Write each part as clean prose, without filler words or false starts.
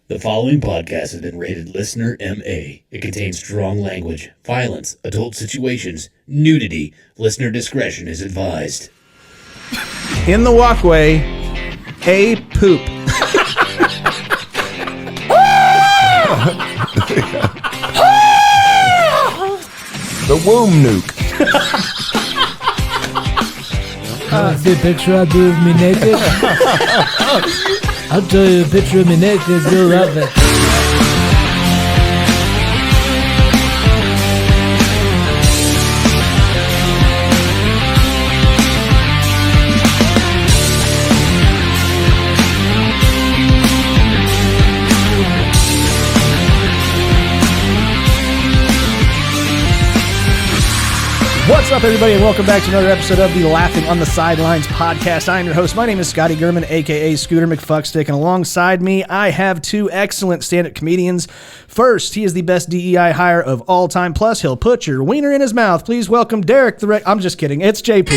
The following podcast has been rated Listener MA. It contains strong language, violence, adult situations, nudity. Listener discretion is advised. In the walkway, a poop. The womb nuke. See a picture I do of me naked? I'll show you a picture of me naked, you'll love it. What's up, everybody, and welcome back to another episode of the Laughing on the Sidelines podcast. I am your host. My name is Scotty Gurman, a.k.a. Scooter McFuckstick, and alongside me, I have two excellent stand-up comedians. First, he is the best DEI hire of all time, plus he'll put your wiener in his mouth. Please welcome Derek the I'm just kidding. It's JP.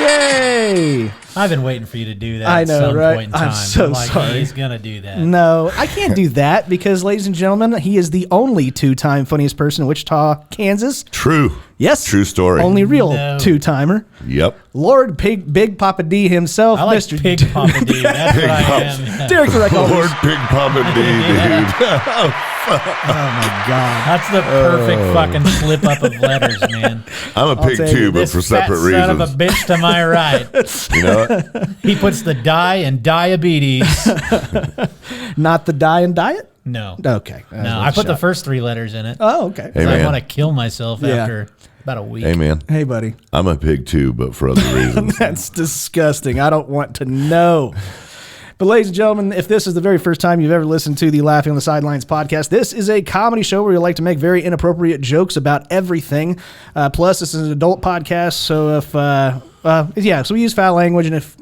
Yay! I've been waiting for you to do that. I know, at some right? Point in time. I'm so sorry. He's gonna do that. No, I can't do that because, ladies and gentlemen, he is the only two-time funniest person in Wichita, Kansas. True. Yes. True story. Only real two-timer. Yep. Lord Big Papa D himself, I like Mr. Pig Papa D. That's what I am. Derek the Lord Big Papa D, dude. Oh my God. That's the perfect fucking slip up of letters, man. I'm a pig too, but This for separate fat son of reasons. a bitch to my right. You know what? He puts the die in diabetes. Not the dying diet? No. Okay. No, I put the first three letters in it. Oh, okay. Hey, I man. want to kill myself after about a week. Hey, man. Hey, buddy. I'm a pig too, but for other reasons. That's disgusting. I don't want to know. But ladies and gentlemen, if this is the very first time you've ever listened to the Laughing on the Sidelines podcast, this is a comedy show where we like to make very inappropriate jokes about everything. Plus, this is an adult podcast, so so we use foul language, and if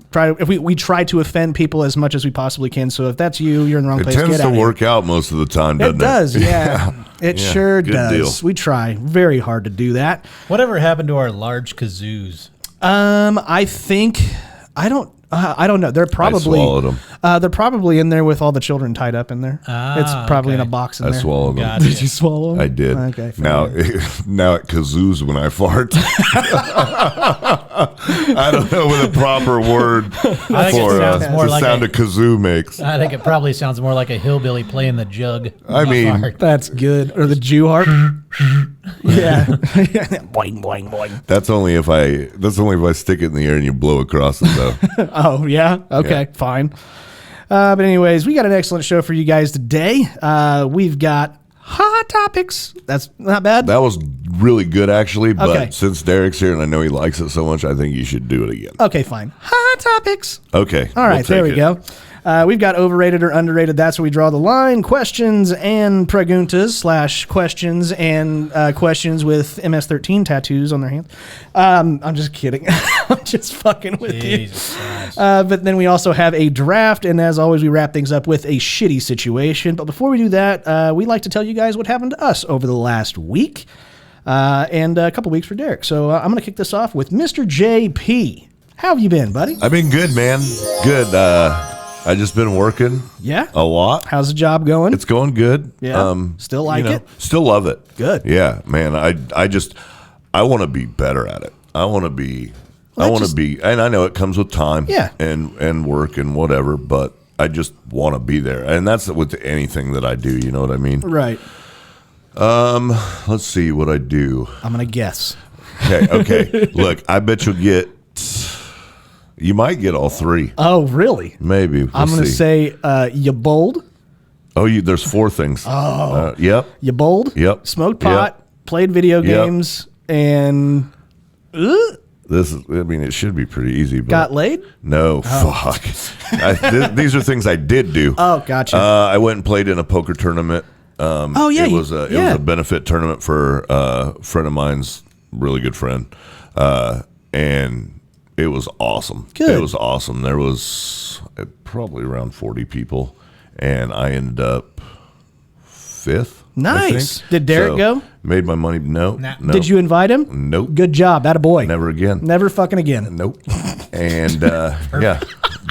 we try to offend people as much as we possibly can. So if that's you, you're in the wrong It place. tends Get to out of work out most of the time, doesn't it? It does, yeah. It Yeah, sure good does. deal. We try very hard to do that. Whatever happened to our large kazoos? I don't know. They're probably I swallowed them. They're probably in there with all the children tied up in there. It's probably in a box in I there. swallowed them. Gotcha. Did you swallow them? I did. Okay. Now it kazoos when I fart. I don't know what a proper word for I think it sounds more the like sound a a kazoo makes. I think it probably sounds more like a hillbilly playing the jug. I mean- Fart. That's good. Or the Jew harp. Yeah. Boing, boing, boing. That's only if I stick it in the air and you blow across it, though. Oh, yeah? Okay, fine. But anyways, we got an excellent show for you guys today. We've got hot topics. That's not bad. That was really good, actually. But Okay. since Derek's here and I know he likes it so much, I think you should do it again. Okay, fine. Hot topics. Okay. All right, there we go. We've got overrated or underrated. That's where we draw the line. Questions and preguntas / questions and questions with MS-13 tattoos on their hands. I'm just kidding. I'm just fucking with Jesus you. Christ. But then we also have a draft, and as always, we wrap things up with a shitty situation. But before we do that, we like to tell you guys what happened to us over the last week and a couple weeks for Derek. So I'm going to kick this off with Mr. JP. How have you been, buddy? I've been good, man. Good. I just been working. Yeah. A lot. How's the job going? It's going good. Yeah. Still like it? Still love it. Good. Yeah, man. I want to be better at it. I want to be, and I know it comes with time. Yeah. And work and whatever, but I just want to be there, and that's with anything that I do. You know what I mean? Right. Let's see what I do. I'm going to guess. Okay. Look, I bet you might get all three. Oh, really? Maybe. We'll I'm going to see. say you bold. Oh, there's four things. Oh. Yep. You bold. Yep. Smoked pot. Played video games. And It should be pretty easy. But got laid? No, fuck. These are things I did do. Oh, gotcha. I went and played in a poker tournament. Oh, yeah. It was a benefit tournament for a friend of mine's really good friend. And it was awesome. Good. It was awesome. There was probably around 40 people, and I ended up fifth. Nice. I think. Did Derek go? Made my money. No. Did you invite him? Nope. Good job. Attaboy. Never again. Never fucking again. Nope. And yeah.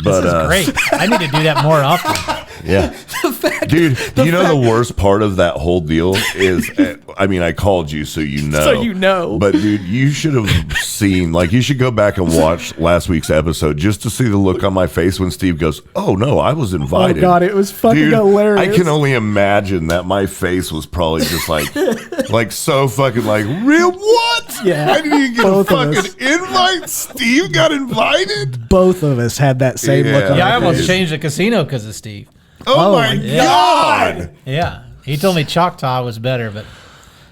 But This is great. I need to do that more often. yeah, dude. The worst part of that whole deal is, I called you so you know. So you know. But dude, you should have seen. Like, you should go back and watch last week's episode just to see the look on my face when Steve goes, "Oh no, I was invited." Oh God, it was fucking Dude, hilarious. I can only imagine that my face was probably just like so fucking like, real what? Yeah. I didn't even get Both a of us. fucking invite. Steve got invited. Both of us had that same look on Yeah, I our almost face. changed the casino because of Steve. Oh, my yeah. God. Yeah. He told me Choctaw was better, but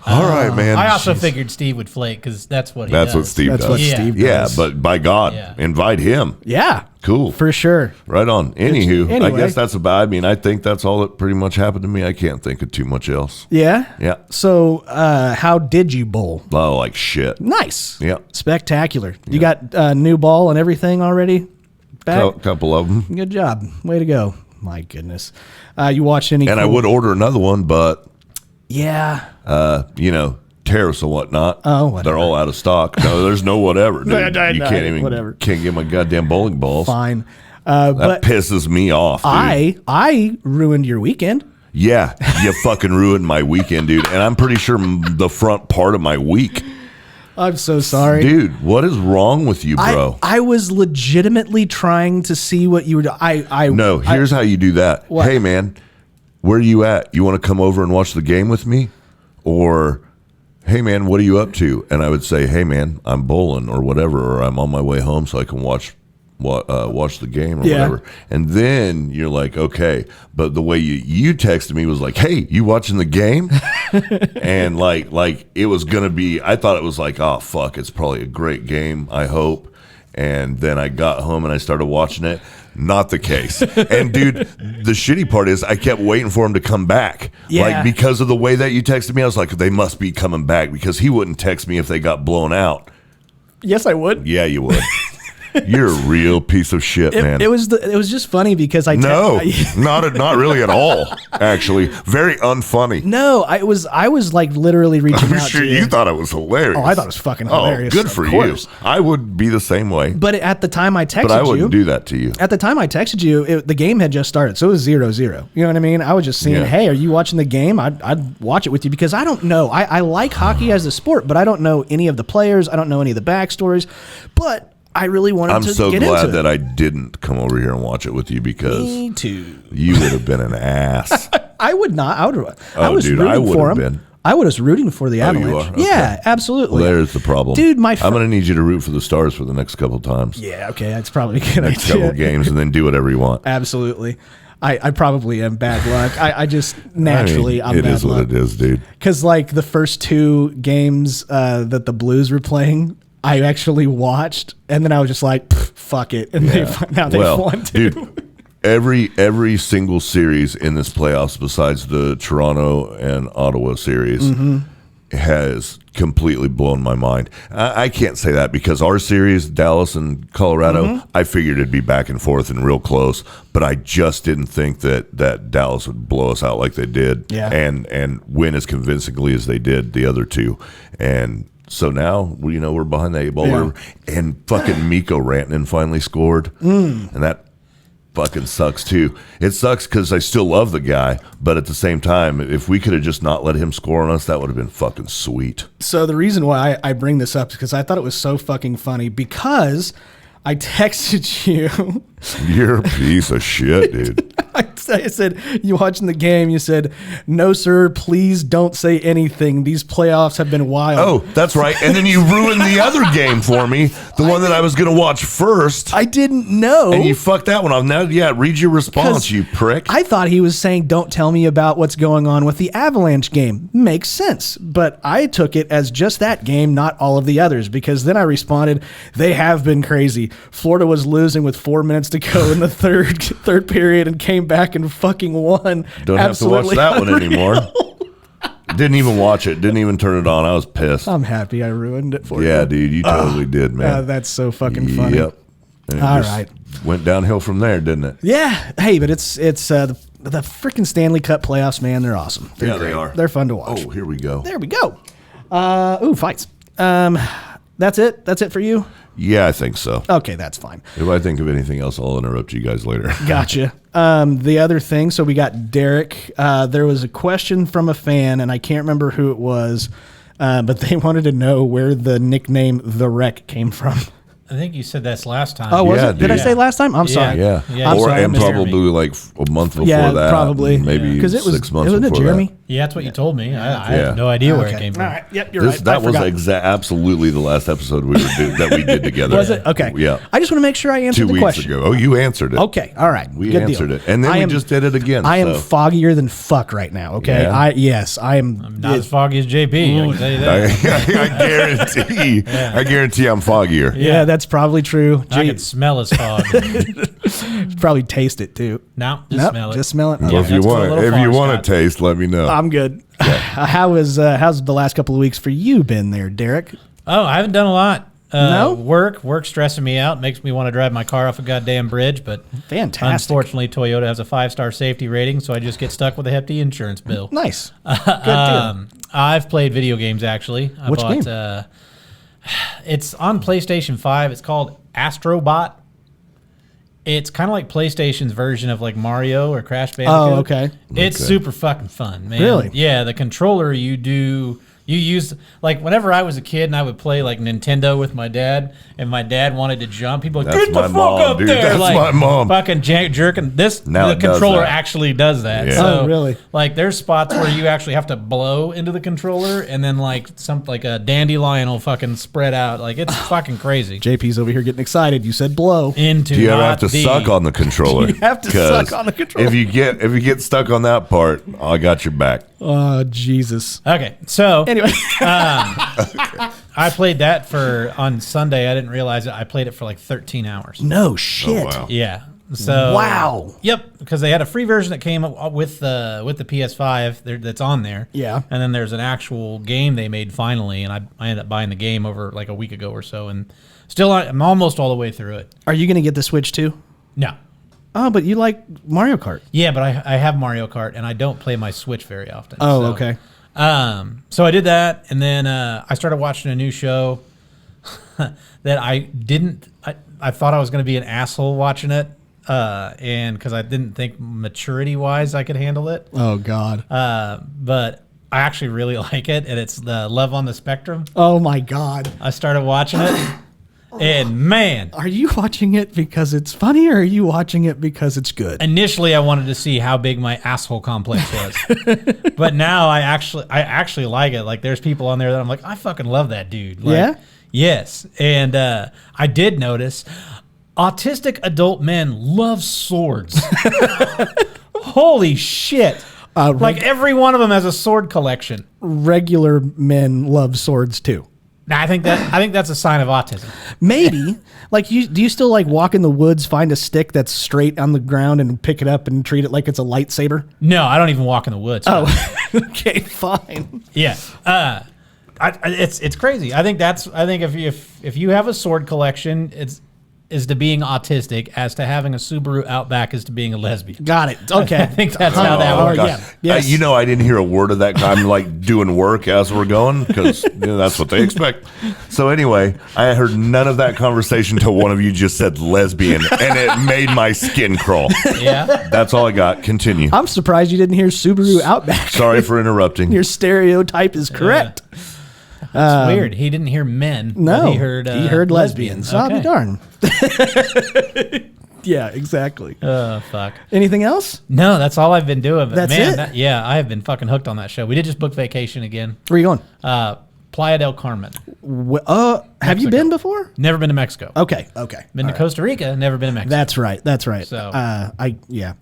All right, man. I also figured Steve would flake because that's what he That's does. what Steve That's does. what Yeah. Steve Yeah, does. but by God, Yeah. invite him. Yeah. Cool. For sure. Right on. Anywho, I Anyway. guess that's about. I think that's all that pretty much happened to me. I can't think of too much else. Yeah? Yeah. So, how did you bowl? Oh, like shit. Nice. Yeah. Spectacular. You got a new ball and everything already back? Couple of them. Good job. Way to go. My goodness. You watched any And I would order another one, but, Yeah. tariffs and whatnot. Oh, whatever. They're all out of stock. No, there's no whatever, dude. No, You can't even whatever. can't get my goddamn bowling balls. Fine. That But pisses me off, dude. I ruined your weekend. Yeah, you fucking ruined my weekend, dude. And I'm pretty sure the front part of my week. I'm so sorry. Dude, what is wrong with you, bro? I was legitimately trying to see what you were doing. No, here's how you do that. What? Hey, man, where are you at? You want to come over and watch the game with me? Or, hey, man, what are you up to? And I would say, hey, man, I'm bowling or whatever, or I'm on my way home so I can watch the game or Yeah. whatever. And then you're like, okay. But the way you texted me was like, hey, you watching the game? And like it was going to be, I thought it was like, oh, fuck, it's probably a great game, I hope. And then I got home and I started watching it. Not the case. And dude, the shitty part is I kept waiting for him to come back. Yeah. Like, because of the way that you texted me, I was like, they must be coming back, because he wouldn't text me if they got blown out. Yes, I would. Yeah, you would. You're a real piece of shit, man. It was just funny because No, not really at all. Actually, very unfunny. No, I was like literally reaching I'm out sure to you thought it was hilarious. Oh, I thought it was fucking Oh, hilarious. good of for you. course. I would be the same way, But at the time I texted but I wouldn't you, do that to you. at the time I texted you, the game had just started, so it was 0-0. You know what I mean? I was just seeing, Yeah. hey, are you watching the game? I'd watch it with you because I don't know. I like hockey as a sport, but I don't know any of the players. I don't know any of the backstories. But I really wanted I'm to so get glad into that it. I didn't come over here and watch it with you, because Me too. you would have been an ass. I would not. I was Oh, dude, rooting I would for have him. been. I was rooting for the Oh, Avalanche. you are? Okay. Yeah, absolutely. Well, there's the problem, Dude, I'm going to need you to root for the Stars for the next couple times, Yeah, okay, that's probably a good next idea. couple games, and then do whatever you want. Absolutely. I probably am bad luck. I just naturally, I'm it bad is luck. what it is, dude. Because like the first two games that the Blues were playing, I actually watched, and then I was just like, fuck it, and now they've won too. Dude, every single series in this playoffs, besides the Toronto and Ottawa series, has completely blown my mind. I can't say that because our series, Dallas and Colorado, I figured it'd be back and forth and real close, but I just didn't think that Dallas would blow us out like they did, Yeah. and win as convincingly as they did the other two. And so now we're behind the 8 ball, Yeah. and fucking Mikko Rantanen finally scored, and that fucking sucks too. It sucks because I still love the guy, but at the same time, if we could have just not let him score on us, that would have been fucking sweet. So the reason why I bring this up is because I thought it was so fucking funny because I texted you. You're a piece of shit, dude. I said, you watching the game? You said, no, sir, please don't say anything. These playoffs have been wild. Oh, that's right. And then you ruined the other game for me, the one that I was going to watch first. I didn't know. And you fucked that one off. Now, read your response, you prick. I thought he was saying, don't tell me about what's going on with the Avalanche game. Makes sense. But I took it as just that game, not all of the others, because then I responded, they have been crazy. Florida was losing with 4 minutes to go in the third period and came back and fucking won. Don't have to watch that one anymore. Didn't even watch it. Didn't even turn it on. I was pissed. I'm happy I ruined it for you. Yeah, dude, you totally did, man. That's so fucking funny. Yep. And it All just right. went downhill from there, didn't it? Yeah. Hey, but it's the freaking Stanley Cup playoffs, man. They're awesome. They're Yeah, they great. are. They're fun to watch. Oh, here we go. There we go. Fights. That's it? That's it for you? Yeah, I think so. Okay, that's fine. If I think of anything else, I'll interrupt you guys later. Gotcha. The other thing, so we got Derek. There was a question from a fan, and I can't remember who it was, but they wanted to know where the nickname The Wreck came from. I think you said that's last time. Oh, was Yeah, it? Did I dude. say last time? I'm sorry. Yeah. I'm Or sorry, and Mr. probably like a month before that. probably. Maybe Because it was 6 months wasn't it before Jeremy? that. Yeah, that's what you told me. I Yeah. have no idea where Okay. it came from. All right. Yep, you're right. That I was forgot. absolutely the last episode that we did together. Was it? Okay. Yeah. I just want to make sure I answered 2 the weeks question. ago. Oh, you answered it. Okay. All right. We Good answered deal. it. And then I we am- just did it again. I am so. foggier than fuck right now. Okay. Yeah. I am. I'm not as foggy as JP. I can tell you that. I guarantee I'm foggier. Yeah, that's probably true. I can smell his fog. Probably taste it too. No, just Nope, smell it. just smell it. Yeah. Well, if you let's put a want, little if you fog want shot. to taste, let me know. I'm good. How's the last couple of weeks for you been there, Derek? Oh, I haven't done a lot. No? Work stressing me out. Makes me want to drive my car off a goddamn bridge. But Fantastic. unfortunately, Toyota has a 5-star safety rating, so I just get stuck with a hefty insurance bill. Nice. Good deal. I've played video games actually. Which game? It's on PlayStation 5. It's called Astrobot. It's kind of like PlayStation's version of like Mario or Crash Bandicoot. Oh, okay. It's super fucking fun, man. Really? Yeah, the controller you use, like whenever I was a kid and I would play like Nintendo with my dad and my dad wanted to jump, people like, That's get the my fuck mom, up dude. there. That's like, my mom. Fucking jerking. Now The it does controller that. actually does that. Yeah. So, Oh, really? Like there's spots where you actually have to blow into the controller and then like a dandelion will fucking spread out. Like it's fucking crazy. JP's over here getting excited. You said blow. Into Do you ever not have to the- suck on the controller? You have to 'Cause suck on the controller. If you get stuck on that part, I got your back. Oh, Jesus. Okay, so Anyway. I played that on Sunday. I didn't realize it. I played it for like 13 hours. No shit. wow. Yeah. So Wow. Yep, because they had a free version that came with the PS5 that's on there. Yeah. And then there's an actual game they made finally, and I ended up buying the game over like a week ago or so, and still I'm almost all the way through it. Are you going to get the Switch too? No. Oh, but you like Mario Kart. Yeah, but I have Mario Kart, and I don't play my Switch very often. Oh, so, okay. So I did that, and then I started watching a new show that I thought I was going to be an asshole watching it, and because I didn't think maturity-wise I could handle it. Oh, God. But I actually really like it, and it's the Love on the Spectrum. Oh, my God. I started watching it, and man, Are you watching it because it's funny, or are you watching it because it's good? initially I wanted to see how big my asshole complex was, but now I actually like it. Like there's people on there that I'm like, I fucking love that dude. Like, Yeah? Yes, and I did notice autistic adult men love swords. Holy shit! Like every one of them has a sword collection. Regular men love swords too. Now, I think that's a sign of autism. Maybe. Like, do you still like walk in the woods, find a stick that's straight on the ground, and pick it up and treat it like it's a lightsaber? No, I don't even walk in the woods. Oh, okay, fine. Yeah. It's crazy. I think if you have a sword collection, is to being autistic as to having a Subaru Outback is to being a lesbian. Got it. Okay. I think that's how that Oh, works. yeah. Yes. I didn't hear a word of that. I'm like doing work as we're going because that's what they expect. So anyway, I heard none of that conversation until one of you just said lesbian, and it made my skin crawl. Yeah. That's all I got. Continue. I'm surprised you didn't hear Subaru Outback. Sorry for interrupting. Your stereotype is correct. It's weird. He didn't hear men. but No, he heard lesbians. I'll be Okay. darned. Yeah, exactly. Oh, fuck. Anything else? No, that's all I've been doing. But That's man, it? Yeah, I have been fucking hooked on that show. We did just book vacation again. Where are you going? Playa del Carmen. Have you been before? Never been to Mexico. Okay. Been to Costa Rica. Never been to Mexico. That's right. So- yeah.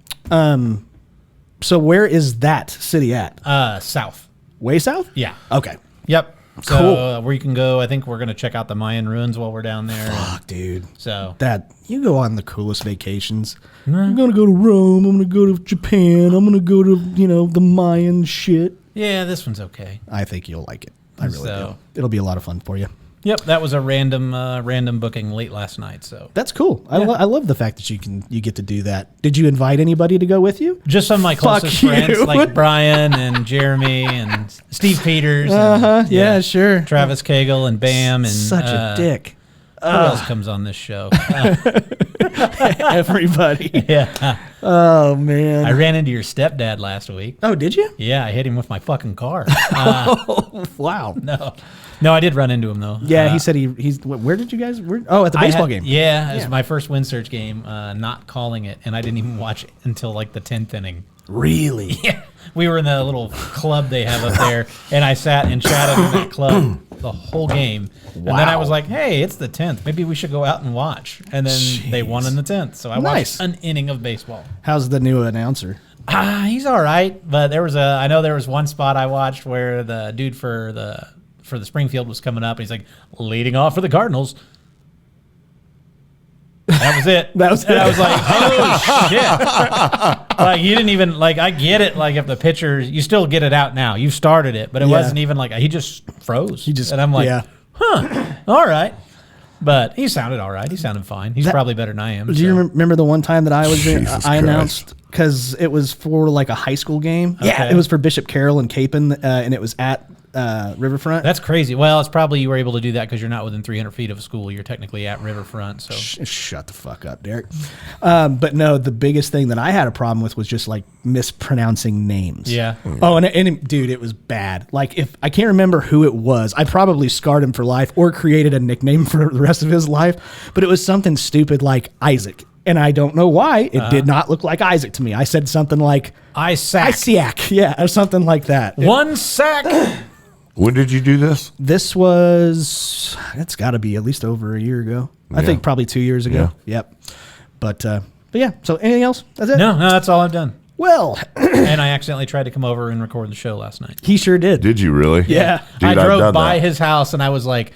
So where is that city at? South. Way south? Yeah. Okay. Yep. So Cool. where you can go, I think we're going to check out the Mayan ruins while we're down there. Fuck, dude. So That you go on the coolest vacations. I'm gonna go to Rome. I'm gonna go to Japan. I'm gonna go to the Mayan shit. yeah, this one's okay. I think you'll like it. I really So- do. It'll be a lot of fun for you. Yep, that was a random booking late last night. So That's cool. I love the fact that you get to do that. Did you invite anybody to go with you? just some of my Fuck closest friends, you. like Brian and Jeremy and Steve Peters. Yeah, sure. Travis Cagle and Bam and Such a dick. Who else comes on this show? Everybody. Yeah, Oh man. I ran into your stepdad last week. Oh, did you? Yeah, I hit him with my fucking car. Wow. No, I did run into him though. Yeah, he said he's. Where did you guys? At the baseball game. Yeah, it was my first Wind Surge game. Not calling it, and I didn't even watch it until like the 10th inning. Really? Yeah, we were in the little club they have up there, and I sat and chatted in that club the whole game. And then I was like, "Hey, it's the 10th. Maybe we should go out and watch." And then they won in the 10th, so I watched an inning of baseball. How's the new announcer? He's all right, but I know there was one spot I watched where the dude for the Springfield was coming up, and he's like, leading off for the Cardinals. That was it. And I was like, oh shit. Like, you didn't even, like, I get it. Like, if the pitcher, you still get it out now. You started it, but it wasn't even like, he just froze. And I'm like, all right. But he sounded all right. He sounded fine. He's probably better than I am. Do you remember the one time that I was in? Jesus I Christ. announced, because it was for like a high school game. Yeah. It was for Bishop Carroll and Capon, and it was at Riverfront. That's crazy. Well, it's probably you were able to do that because you're not within 300 feet of a school. You're technically at Riverfront. So Shut the fuck up, Derek. But no, the biggest thing that I had a problem with was just like mispronouncing names. Yeah. Oh, and dude, it was bad. Like, if I can't remember who it was, I probably scarred him for life or created a nickname for the rest of his life. But it was something stupid like Isaac. And I don't know why. It did not look like Isaac to me. I said something like Isaac. Yeah, or something like that. One sack. When did you do this? This was, it's got to be at least over a year ago. I think probably 2 years ago. Yeah. Yep. But yeah, so anything else? That's it? No, that's all I've done. Well, And I accidentally tried to come over and record the show last night. he sure did. Did you really? Yeah. Dude, I I've drove done by that. his house and I was like,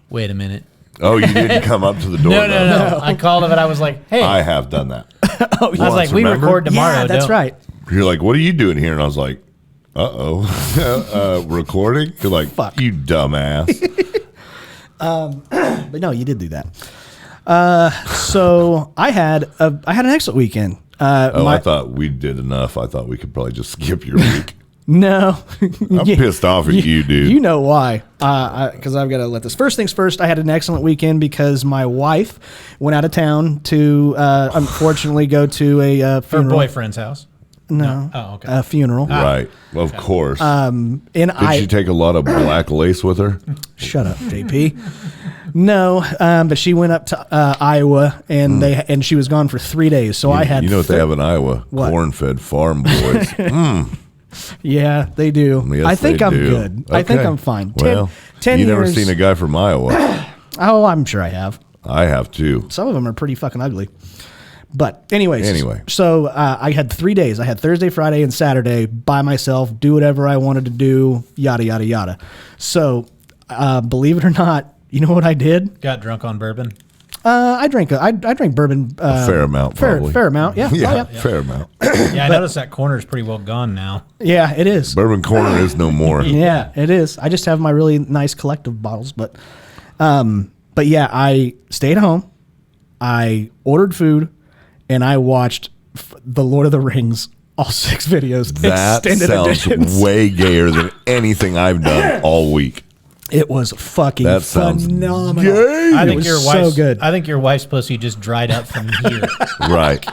wait a minute. Oh, you didn't come up to the door? No. though. I called him and I was like, hey. I have done that. I was like, we remember? record tomorrow. Yeah, that's don't- right. You're like, what are you doing here? And I was like, recording? You're like, Fuck. you dumbass. But no, you did do that. So I had an excellent weekend. I thought we did enough. I thought we could probably just skip your week. No. I'm pissed off at you, dude. You know why. Because I've got to let this. First things first, I had an excellent weekend because my wife went out of town to, unfortunately, go to a Her funeral. boyfriend's house. No. Oh, okay. A funeral. Right. Of course. And Did I she take a lot of black lace with her? Shut up, JP. No, but she went up to Iowa, and she was gone for 3 days. So I had. You know what they have in Iowa? What? Corn-fed farm boys. Yeah, they do. Yes, I think they I'm do. good. I think Okay. I'm fine. Well, 10 you years. never seen a guy from Iowa. Oh, I'm sure I have. I have too. Some of them are pretty fucking ugly. But anyways, Anyway. so I had 3 days. I had Thursday, Friday, and Saturday by myself, do whatever I wanted to do, yada, yada, yada. So believe it or not, you know what I did? Got drunk on bourbon. I drank bourbon. A fair amount, probably. Fair amount, yeah. Yeah, Oh, yeah. fair amount. Yeah, I noticed that corner is pretty well gone now. Yeah, it is. Bourbon Corner is no more. Yeah, it is. I just have my really nice collective bottles, but yeah, I stayed home. I ordered food, and I watched the Lord of the Rings all 6 videos. That extended sounds editions. way gayer than anything I've done all week. It was fucking That sounds phenomenal. gay. I think was your so wife's good. I think your wife's pussy just dried up from here. Right.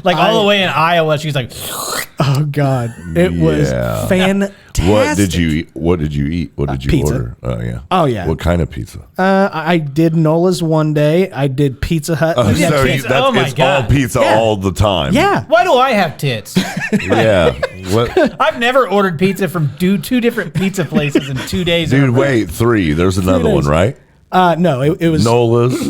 Like all the way in Iowa, she's like, Oh God, it was Yeah. fantastic. What did you eat? What did you eat? What did you pizza. order? Oh yeah. Oh, yeah. What kind of pizza? I did Nola's one day. I did Pizza Hut. Oh, Yeah, so pizza. that's, Oh, my it's all God. pizza Yeah. all the time. Yeah. why do I have tits? Yeah. What? I've never ordered pizza from two different pizza places in 2 days. in a Dude, row. wait. 3. There's another one, days. right? No, it was Nola's.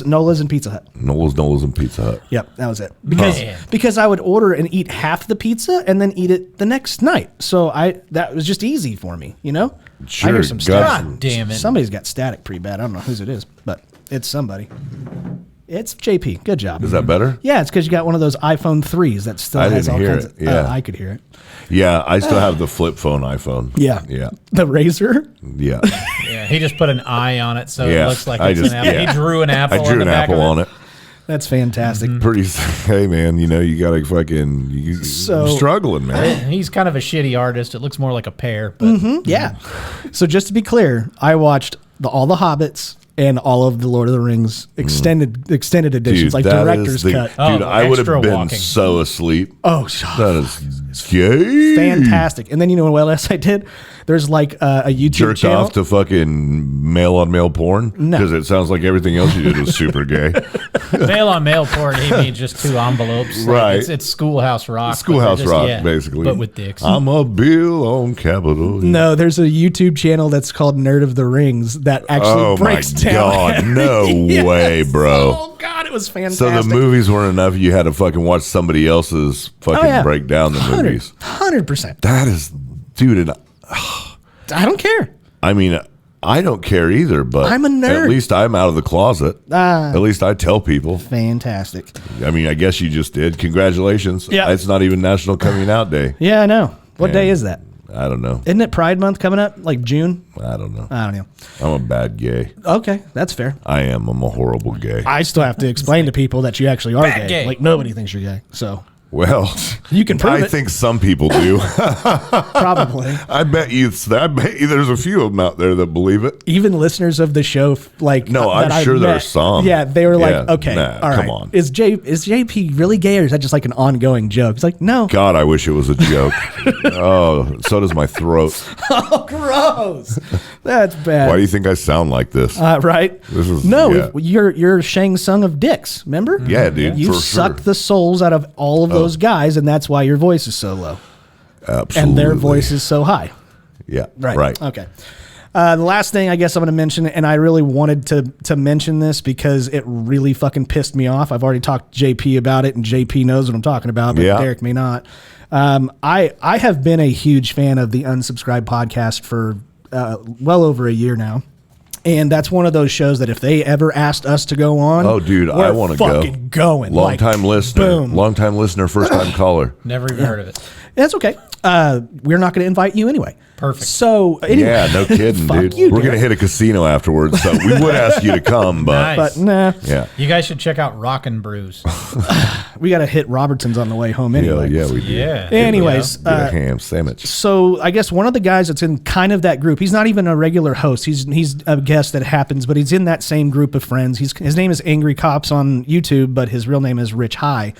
Nola's and Pizza Hut. Nola's and Pizza Hut. Yep, that was it. Man. Because I would order and eat half the pizza and then eat it the next night. So that was just easy for me, you know? Sure, I hear some got static. God damn it. Somebody's got static pretty bad. I don't know whose it is, but it's somebody. It's JP. Good job. Is that better? Yeah, it's because you got one of those iPhone 3s that still has didn't all hear kinds it. of... Yeah. I could hear it. Yeah, I still have the flip phone iPhone. Yeah. Yeah. The Razor? Yeah. Yeah, he just put an eye on it, so Yeah, it looks like I it's just- an apple. yeah. He drew an apple. I drew on an the back apple of on it. That's fantastic. Pretty. Hey, man, you got to fucking. So- I'm struggling, man. He's kind of a shitty artist. It looks more like a pear. But Yeah. So just to be clear, I watched all the Hobbits and all of the Lord of the Rings extended editions, like that director's is the- cut. Oh, Dude, I would have extra been walking. so asleep. Oh, That is gay. fantastic. And then you know what else I did? There's like a YouTube Jerked channel. off to fucking male on male porn? No. Because it sounds like everything else you did was super gay. mail on mail porn, he means just 2 envelopes. Like, Right. it's Schoolhouse Rock. but Schoolhouse they're just- Rock, yeah, basically. But with dicks. I'm a bill on Capitol. No, there's a YouTube channel that's called Nerd of the Rings that actually Oh, my breaks down. God. No Yes. way, bro. Oh God, it was fantastic. So the movies weren't enough. You had to fucking watch somebody else's fucking break down the movies. 100%. That is, dude. And I don't care. I mean, I don't care either. But I'm a nerd. At least I'm out of the closet. At least I tell people. Fantastic. I mean, I guess you just did. Congratulations. Yeah. It's not even National Coming Out Day. Yeah, I know. What day And is that? I don't know. Isn't it Pride Month coming up? Like June? I don't know. I don't know. I'm a bad gay. Okay, that's fair. I am. I'm a horrible gay. I still have to explain to people that you actually are Bad gay. gay. Like nobody thinks you're gay. So Well, you can prove I it. think some people do. Probably. I bet you there's a few of them out there that believe it. Even listeners of the show, like No, I'm that I've sure met, there's some. Yeah, they were like, Yeah, okay, nah, all right. come on. Is JP really gay, or is that just like an ongoing joke? It's like, no. God, I wish it was a joke. Oh, so does my throat. Oh, gross. That's bad. Why do you think I sound like this? Right? This is- no, yeah. you're Shang Tsung of dicks. Remember? Yeah, dude, You for sucked sure. the souls out of all of those guys, and that's why your voice is so low, Absolutely. and their voice is so high. Yeah, Right. right. Okay. The last thing I guess I'm going to mention, and I really wanted to mention this because it really fucking pissed me off. I've already talked to JP about it, and JP knows what I'm talking about, but Yeah. Derek may not. I have been a huge fan of the Unsubscribed podcast for well over a year now. And that's one of those shows that if they ever asked us to go on, Oh, dude, I we're want to go. fucking going. Long Like, time listener. boom. Long time listener, first time caller. Never even heard of it. That's okay. We're not going to invite you anyway. Perfect. So anyway, Yeah, no kidding, Fuck dude. you, We're going to Derek. hit a casino afterwards, so we would ask you to come, but Nice. But nah, yeah. You guys should check out Rockin' Brews. we got to hit Robertson's on the way home anyway. Yeah, we do. Yeah. Anyways, Get a ham sandwich. so I guess one of the guys that's in kind of that group, he's not even a regular host. He's a guest that happens, but he's in that same group of friends. His name is Angry Cops on YouTube, but his real name is Rich High,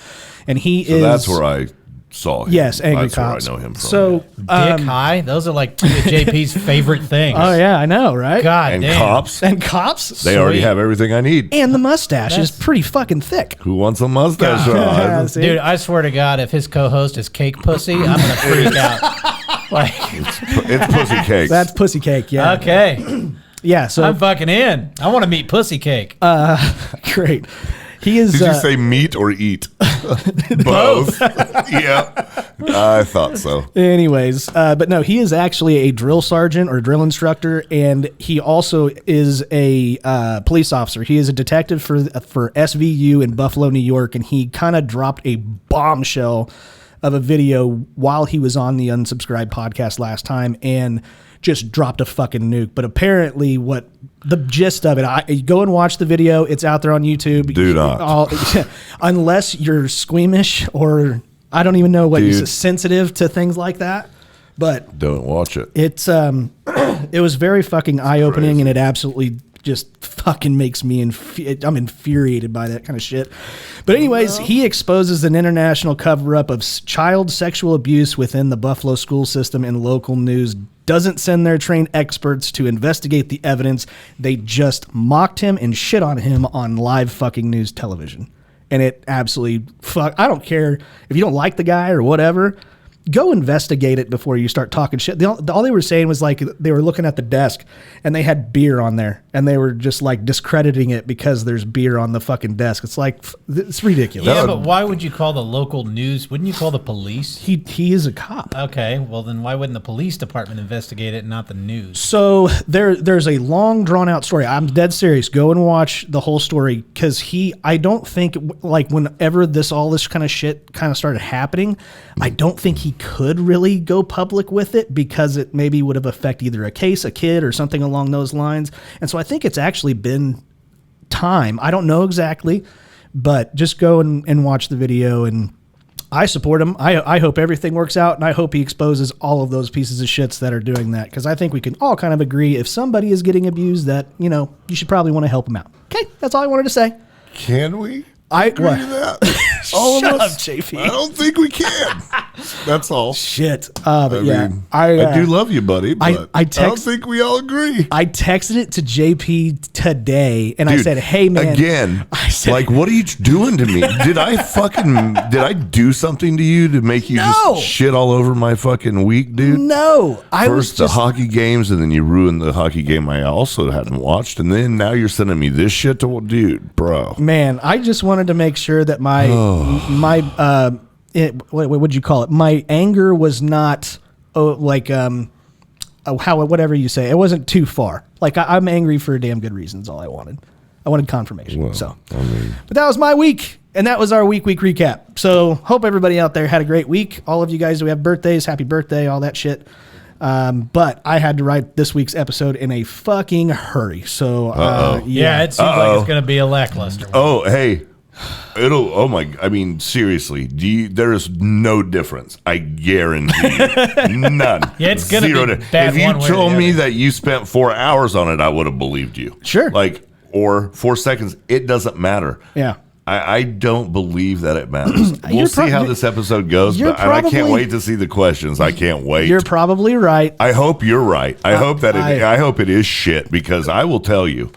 and he So is that's where I saw him. yes, Angry That's Cops. where I know him from. So Dick High. Those are like two of JP's favorite things. oh yeah, I know, right? God and damn. cops, And cops, they already Sweet. have everything I need. and the mustache is That's- pretty fucking thick. Who wants a mustache? Yeah, Rod? see? Dude, I swear to God, if his co-host is Cake Pussy, I'm gonna freak out. Like, It's pussy cakes. That's pussy cake. Yeah. okay, Yeah. So I'm fucking in. I want to meet Pussy Cake. great. He is. Did you say meat or eat? Both. Yeah, I thought so. Anyways, but no, he is actually a drill sergeant or drill instructor, and he also is a police officer. He is a detective for SVU in Buffalo, New York, and he kind of dropped a bombshell of a video while he was on the Unsubscribed podcast last time, and just dropped a fucking nuke. But apparently, what the gist of it, go and watch the video. It's out there on YouTube. Do not. Unless you're squeamish or I don't even know what you're Dude. sensitive to things like that. But Don't watch it. it's it was very fucking eye opening, and it absolutely just fucking makes me I'm infuriated by that kind of shit. But anyways, he exposes an international cover up of child sexual abuse within the Buffalo school system, and local news doesn't send their trained experts to investigate the evidence. They just mocked him and shit on him on live fucking news television. And it absolutely I don't care if you don't like the guy or whatever. go investigate it before you start talking shit. All they were saying was like they were looking at the desk and they had beer on there and they were just like discrediting it because there's beer on the fucking desk. It's like, it's ridiculous. Yeah, but why would you call the local news? Wouldn't you call the police? He is a cop. Okay, well then why wouldn't the police department investigate it and not the news? So there's a long drawn out story. I'm dead serious. Go and watch the whole story because I don't think like whenever all this kind of shit kind of started happening, I don't think he could really go public with it because it maybe would have affected either a case, a kid, or something along those lines. And so I think it's actually been time. I don't know exactly, but just go and watch the video, and I support him. I hope everything works out, and I hope he exposes all of those pieces of shits that are doing that, because I think we can all kind of agree if somebody is getting abused that, you should probably want to help them out. Okay, that's all I wanted to say. Can we? What? To that? All Shut of us? up, JP. I don't think we can. That's all. Shit. But yeah, mean, I do love you, buddy, but I don't think we all agree. I texted it to JP today, and I said, "Hey, man." Again, I said, like, what are you doing to me? Did I do something to you to make you just shit all over my fucking week, dude? No. First the hockey games, and then you ruined the hockey game I also hadn't watched, and then now you're sending me this shit to, dude, bro. Man, I just wanted to make sure that what'd you call it? My anger was not whatever you say. It wasn't too far. Like I'm angry for damn good reasons. All I wanted confirmation. But that was my week, and that was our week recap. So hope everybody out there had a great week. All of you guys who have birthdays, happy birthday, all that shit. But I had to write this week's episode in a fucking hurry. So yeah, it seems like it's going to be a lackluster one. Oh, hey. I mean, seriously, there is no difference. I guarantee you. None. Yeah, it's going to be bad. If you told me that you spent 4 hours on it, I would have believed you. Sure. Or 4 seconds. It doesn't matter. Yeah. I don't believe that it matters. We'll see how this episode goes, and I can't wait to see the questions. I can't wait. You're probably right. I hope you're right. I hope it is shit, because I will tell you.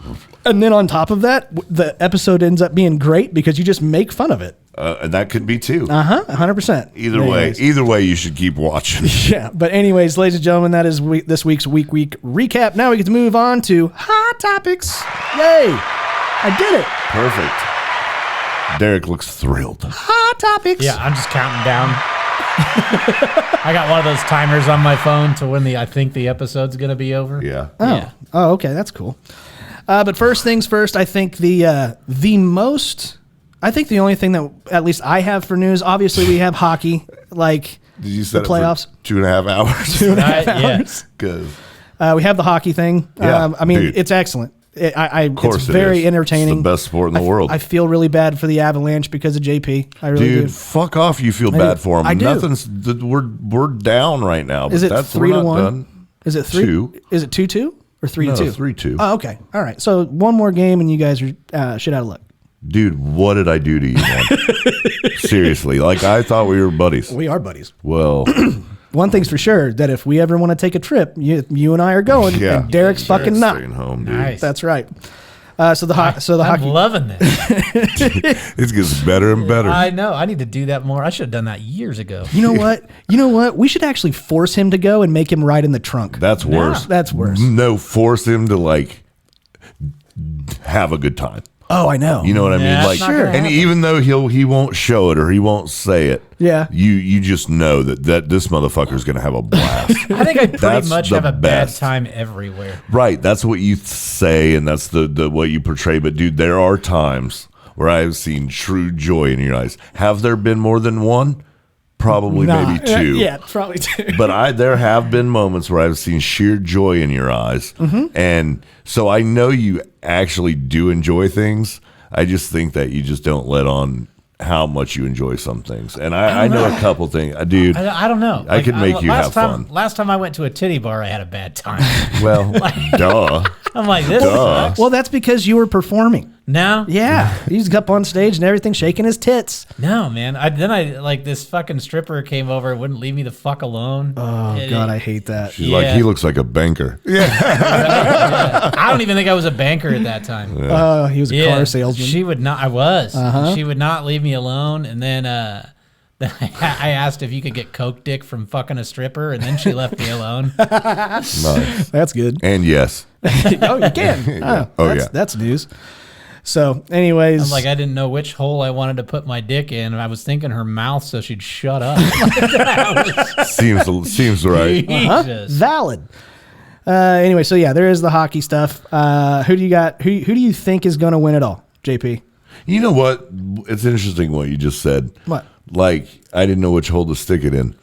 And then on top of that, the episode ends up being great because you just make fun of it. And that could be too. 100%. Either way, you should keep watching. Yeah, but anyways, ladies and gentlemen, that is this week's week recap. Now we get to move on to hot topics. Yay! I did it. Perfect. Derek looks thrilled. Hot topics. Yeah, I'm just counting down. I got one of those timers on my phone to when I think the episode's going to be over. Yeah. Oh, okay, that's cool. But first things first, I think the only thing that at least I have for news, obviously we have hockey, like did you set the playoffs. It for 2.5 hours? 2.5 hours. Good. We have the hockey thing. Yeah, I mean, dude. It's excellent. Of course it's very entertaining. It's the best sport in the world. I feel really bad for the Avalanche because of JP. I really do. Fuck off. You feel bad for them. I do. We're down right now. Is it 3-1? Done. Is it 3? Is it 2-2 or 3-2? 3-2. Oh, okay. All right. So one more game and you guys are shit out of luck. Dude, what did I do to you, man? Seriously, I thought we were buddies. We are buddies. Well, one thing's for sure, that if we ever want to take a trip, you and I are going, and Derek's fucking not. Staying home, dude. Nice. That's right. So the hockey. I'm loving this. It gets better and better. I know. I need to do that more. I should have done that years ago. You know what? We should actually force him to go and make him ride in the trunk. That's worse. That's worse. No, force him to have a good time. Oh, I know. You know what I Yeah, mean? sure. And even though he won't show it or he won't say it, yeah, you just know that this motherfucker's gonna have a blast. I think I pretty much have a best. bad time everywhere. Right. That's what you say, and that's the what you portray. But dude, there are times where I have seen true joy in your eyes. Have there been more than one? Probably maybe 2. Yeah, probably 2. But there have been moments where I've seen sheer joy in your eyes. Mm-hmm. And so I know you actually do enjoy things. I just think that you just don't let on how much you enjoy some things. And I know a couple things. Dude, I don't know. I could make you have fun. Last time I went to a titty bar, I had a bad time. Well, duh. I'm like, this sucks. Well, that's because you were performing. No? Yeah. He's up on stage and everything, shaking his tits. No, man. This fucking stripper came over and wouldn't leave me the fuck alone. Oh, God, I hate that. She's like, he looks like a banker. Yeah. I don't even think I was a banker at that time. He was a car salesman. She would not. I was. She would not leave me alone. And then I asked if you could get coke dick from fucking a stripper, and then she left me alone. Nice. That's good. And yes. Oh, you can. That's news. So, anyways, I'm like, I didn't know which hole I wanted to put my dick in. I was thinking her mouth, so she'd shut up. Seems right. Jesus. valid. Anyway, so yeah, there is the hockey stuff. Who do you got? Who do you think is going to win it all, JP? You know what? It's interesting what you just said. What? Like, I didn't know which hole to stick it in.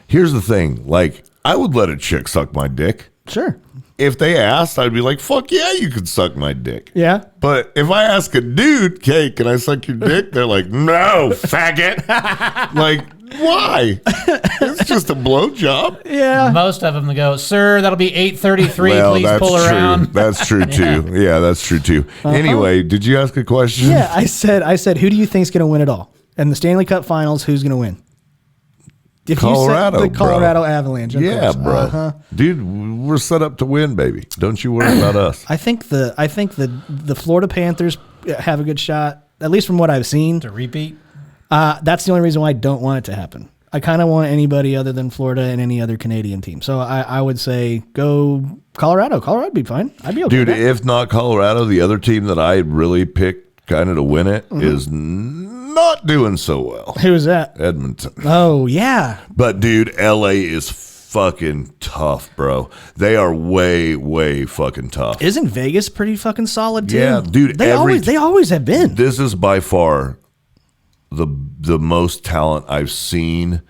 Here's the thing. Like, I would let a chick suck my dick. Sure. If they asked, I'd be like, fuck yeah, you can suck my dick. Yeah. But if I ask a dude, okay, can I suck your dick? They're like, no, faggot. Like, why? It's just a blowjob. Yeah. Most of them go, sir, that'll be 8:33. Well, Please that's pull true. around. That's true too. Yeah, that's true too. Anyway, did you ask a question? Yeah, I said, who do you think's going to win it all? And the Stanley Cup Finals, who's going to win? If Colorado, you said the Colorado bro. Avalanche. Of Yeah, course. bro. Uh-huh. Dude, we're set up to win, baby. Don't you worry about us. I think the Florida Panthers have a good shot, at least from what I've seen. To repeat? That's the only reason why I don't want it to happen. I kind of want anybody other than Florida and any other Canadian team. So I would say go Colorado. Colorado would be fine. I'd be okay Dude, with that. if not Colorado, the other team that I really picked kind of to win it is not doing so well. Who is that? Edmonton. Oh, yeah. But, dude, LA is fucking tough, bro. They are way, way fucking tough. Isn't Vegas pretty fucking solid, too? Yeah, dude, They always have been. This is by far the most talent I've seen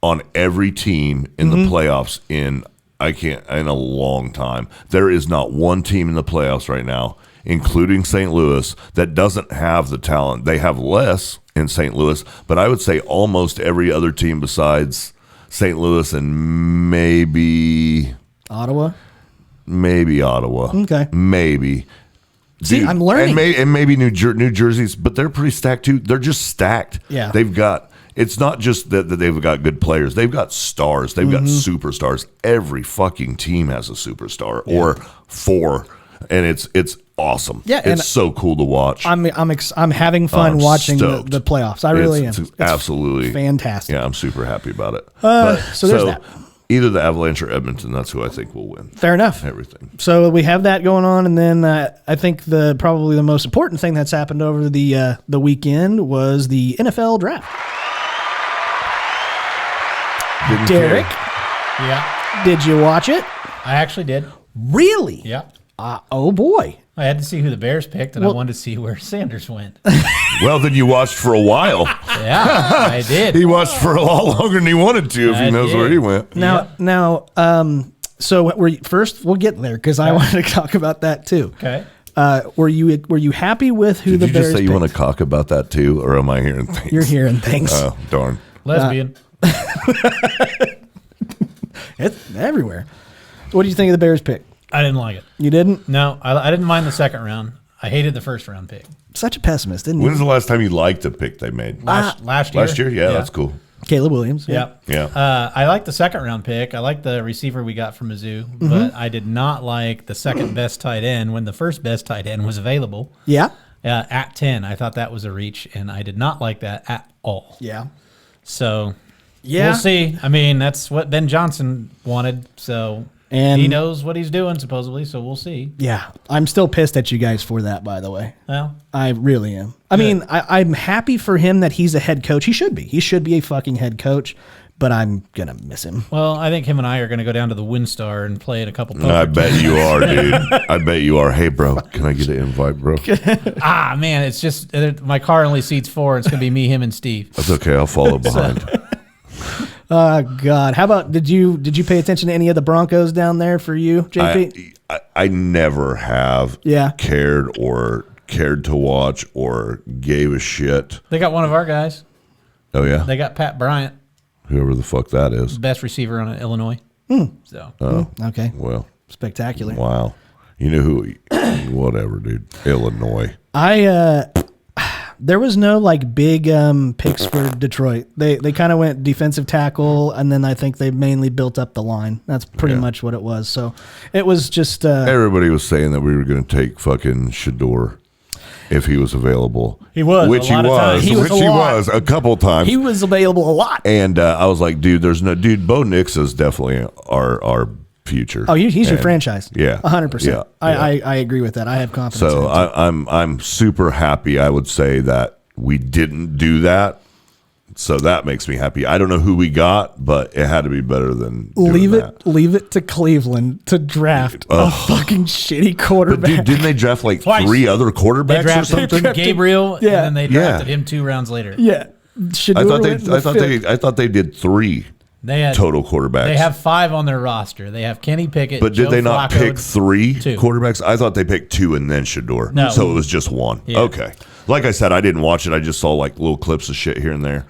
on every team in the playoffs in a long time. There is not one team in the playoffs right now, including St. Louis, that doesn't have the talent. They have less in St. Louis, but I would say almost every other team besides St. Louis and maybe Ottawa? Okay. Maybe. See, I'm learning. And maybe New Jersey's, but they're pretty stacked too. They're just stacked. Yeah. It's not just that they've got good players. They've got stars. They've got superstars. Every fucking team has a superstar or four, and it's awesome. Yeah, and it's so cool to watch. I'm having fun watching stoked. the playoffs. I really am. It's absolutely fantastic. Yeah, I'm super happy about it. So there's that. Either the Avalanche or Edmonton. That's who I think will win. Fair enough. Everything. So we have that going on, and then I think probably the most important thing that's happened over the weekend was the NFL draft. Didn't Derek, care. Yeah, did you watch it? I actually did. Really? Yeah. Oh boy. I had to see who the Bears picked, and I wanted to see where Sanders went. Well, then you watched for a while. Yeah, I did. He watched for a lot longer than he wanted to if he I knows did. where he went. Now, so we'll get there because I wanted to talk about that too. Okay. Were you happy with who Did the you Bears just say you picked? want to talk about that too, or am I hearing things? You're hearing things. Oh, darn. Lesbian. It's everywhere. What do you think of the Bears pick? I didn't like it. You didn't? No, I didn't mind the second round. I hated the first round pick. Such a pessimist, didn't When's you? the last time you liked the pick they made? Last year. Last year? Yeah, that's cool. Caleb Williams. Yeah. Yeah. I like the second round pick. I like the receiver we got from Mizzou, but I did not like the second best tight end when the first best tight end was available. Yeah. At 10, I thought that was a reach, and I did not like that at all. Yeah. So Yeah. we'll see. I mean, that's what Ben Johnson wanted, so And he knows what he's doing, supposedly, so we'll see. Yeah. I'm still pissed at you guys for that, by the way. Well, I really am. I mean, I'm happy for him that he's a head coach. He should be. He should be a fucking head coach, but I'm going to miss him. well, I think him and I are going to go down to the WinStar and play at a couple poker I bet you are, dude. I bet you are. Hey, bro, can I get an invite, bro? Man, it's just my car only seats 4. It's going to be me, him, and Steve. That's okay. I'll follow behind. God. How about, did you pay attention to any of the Broncos down there for you, JP? I never have Yeah. cared to watch or gave a shit. They got one of our guys. Oh, yeah? They got Pat Bryant, Whoever the fuck that is. best receiver on Illinois. So Okay. Well, Spectacular. wow. You know who? Whatever, dude. Illinois. There was no like big picks for Detroit. They kind of went defensive tackle, and then I think they mainly built up the line. That's pretty much what it was. So it was just Everybody was saying that we were going to take fucking Shedeur. if he was available. He was, which a lot of times. He was which a he lot. was a couple times. He was available a lot. And I was like, dude, Bo Nix is definitely our future. Oh, he's your And, franchise. Yeah, 100%. Yeah, I agree with that. I have confidence. So in it too. I'm super happy. I would say that we didn't do that. So that makes me happy. I don't know who we got, but it had to be better than Leave doing it. Leave it to Cleveland to draft a fucking shitty quarterback. But dude, didn't they draft like Twice. 3 other They quarterbacks or drafted something? Gabriel, Yeah. and then they drafted Yeah. him 2 rounds later. Yeah, I thought they did 3 They had total quarterbacks. They have 5 on their roster. They have Kenny Pickett. But did Joe they not Flacco, pick 3 2. quarterbacks? I thought they picked 2 and then Shedeur. No. So it was just 1. Yeah. Okay. Like I said, I didn't watch it. I just saw like little clips of shit here and there.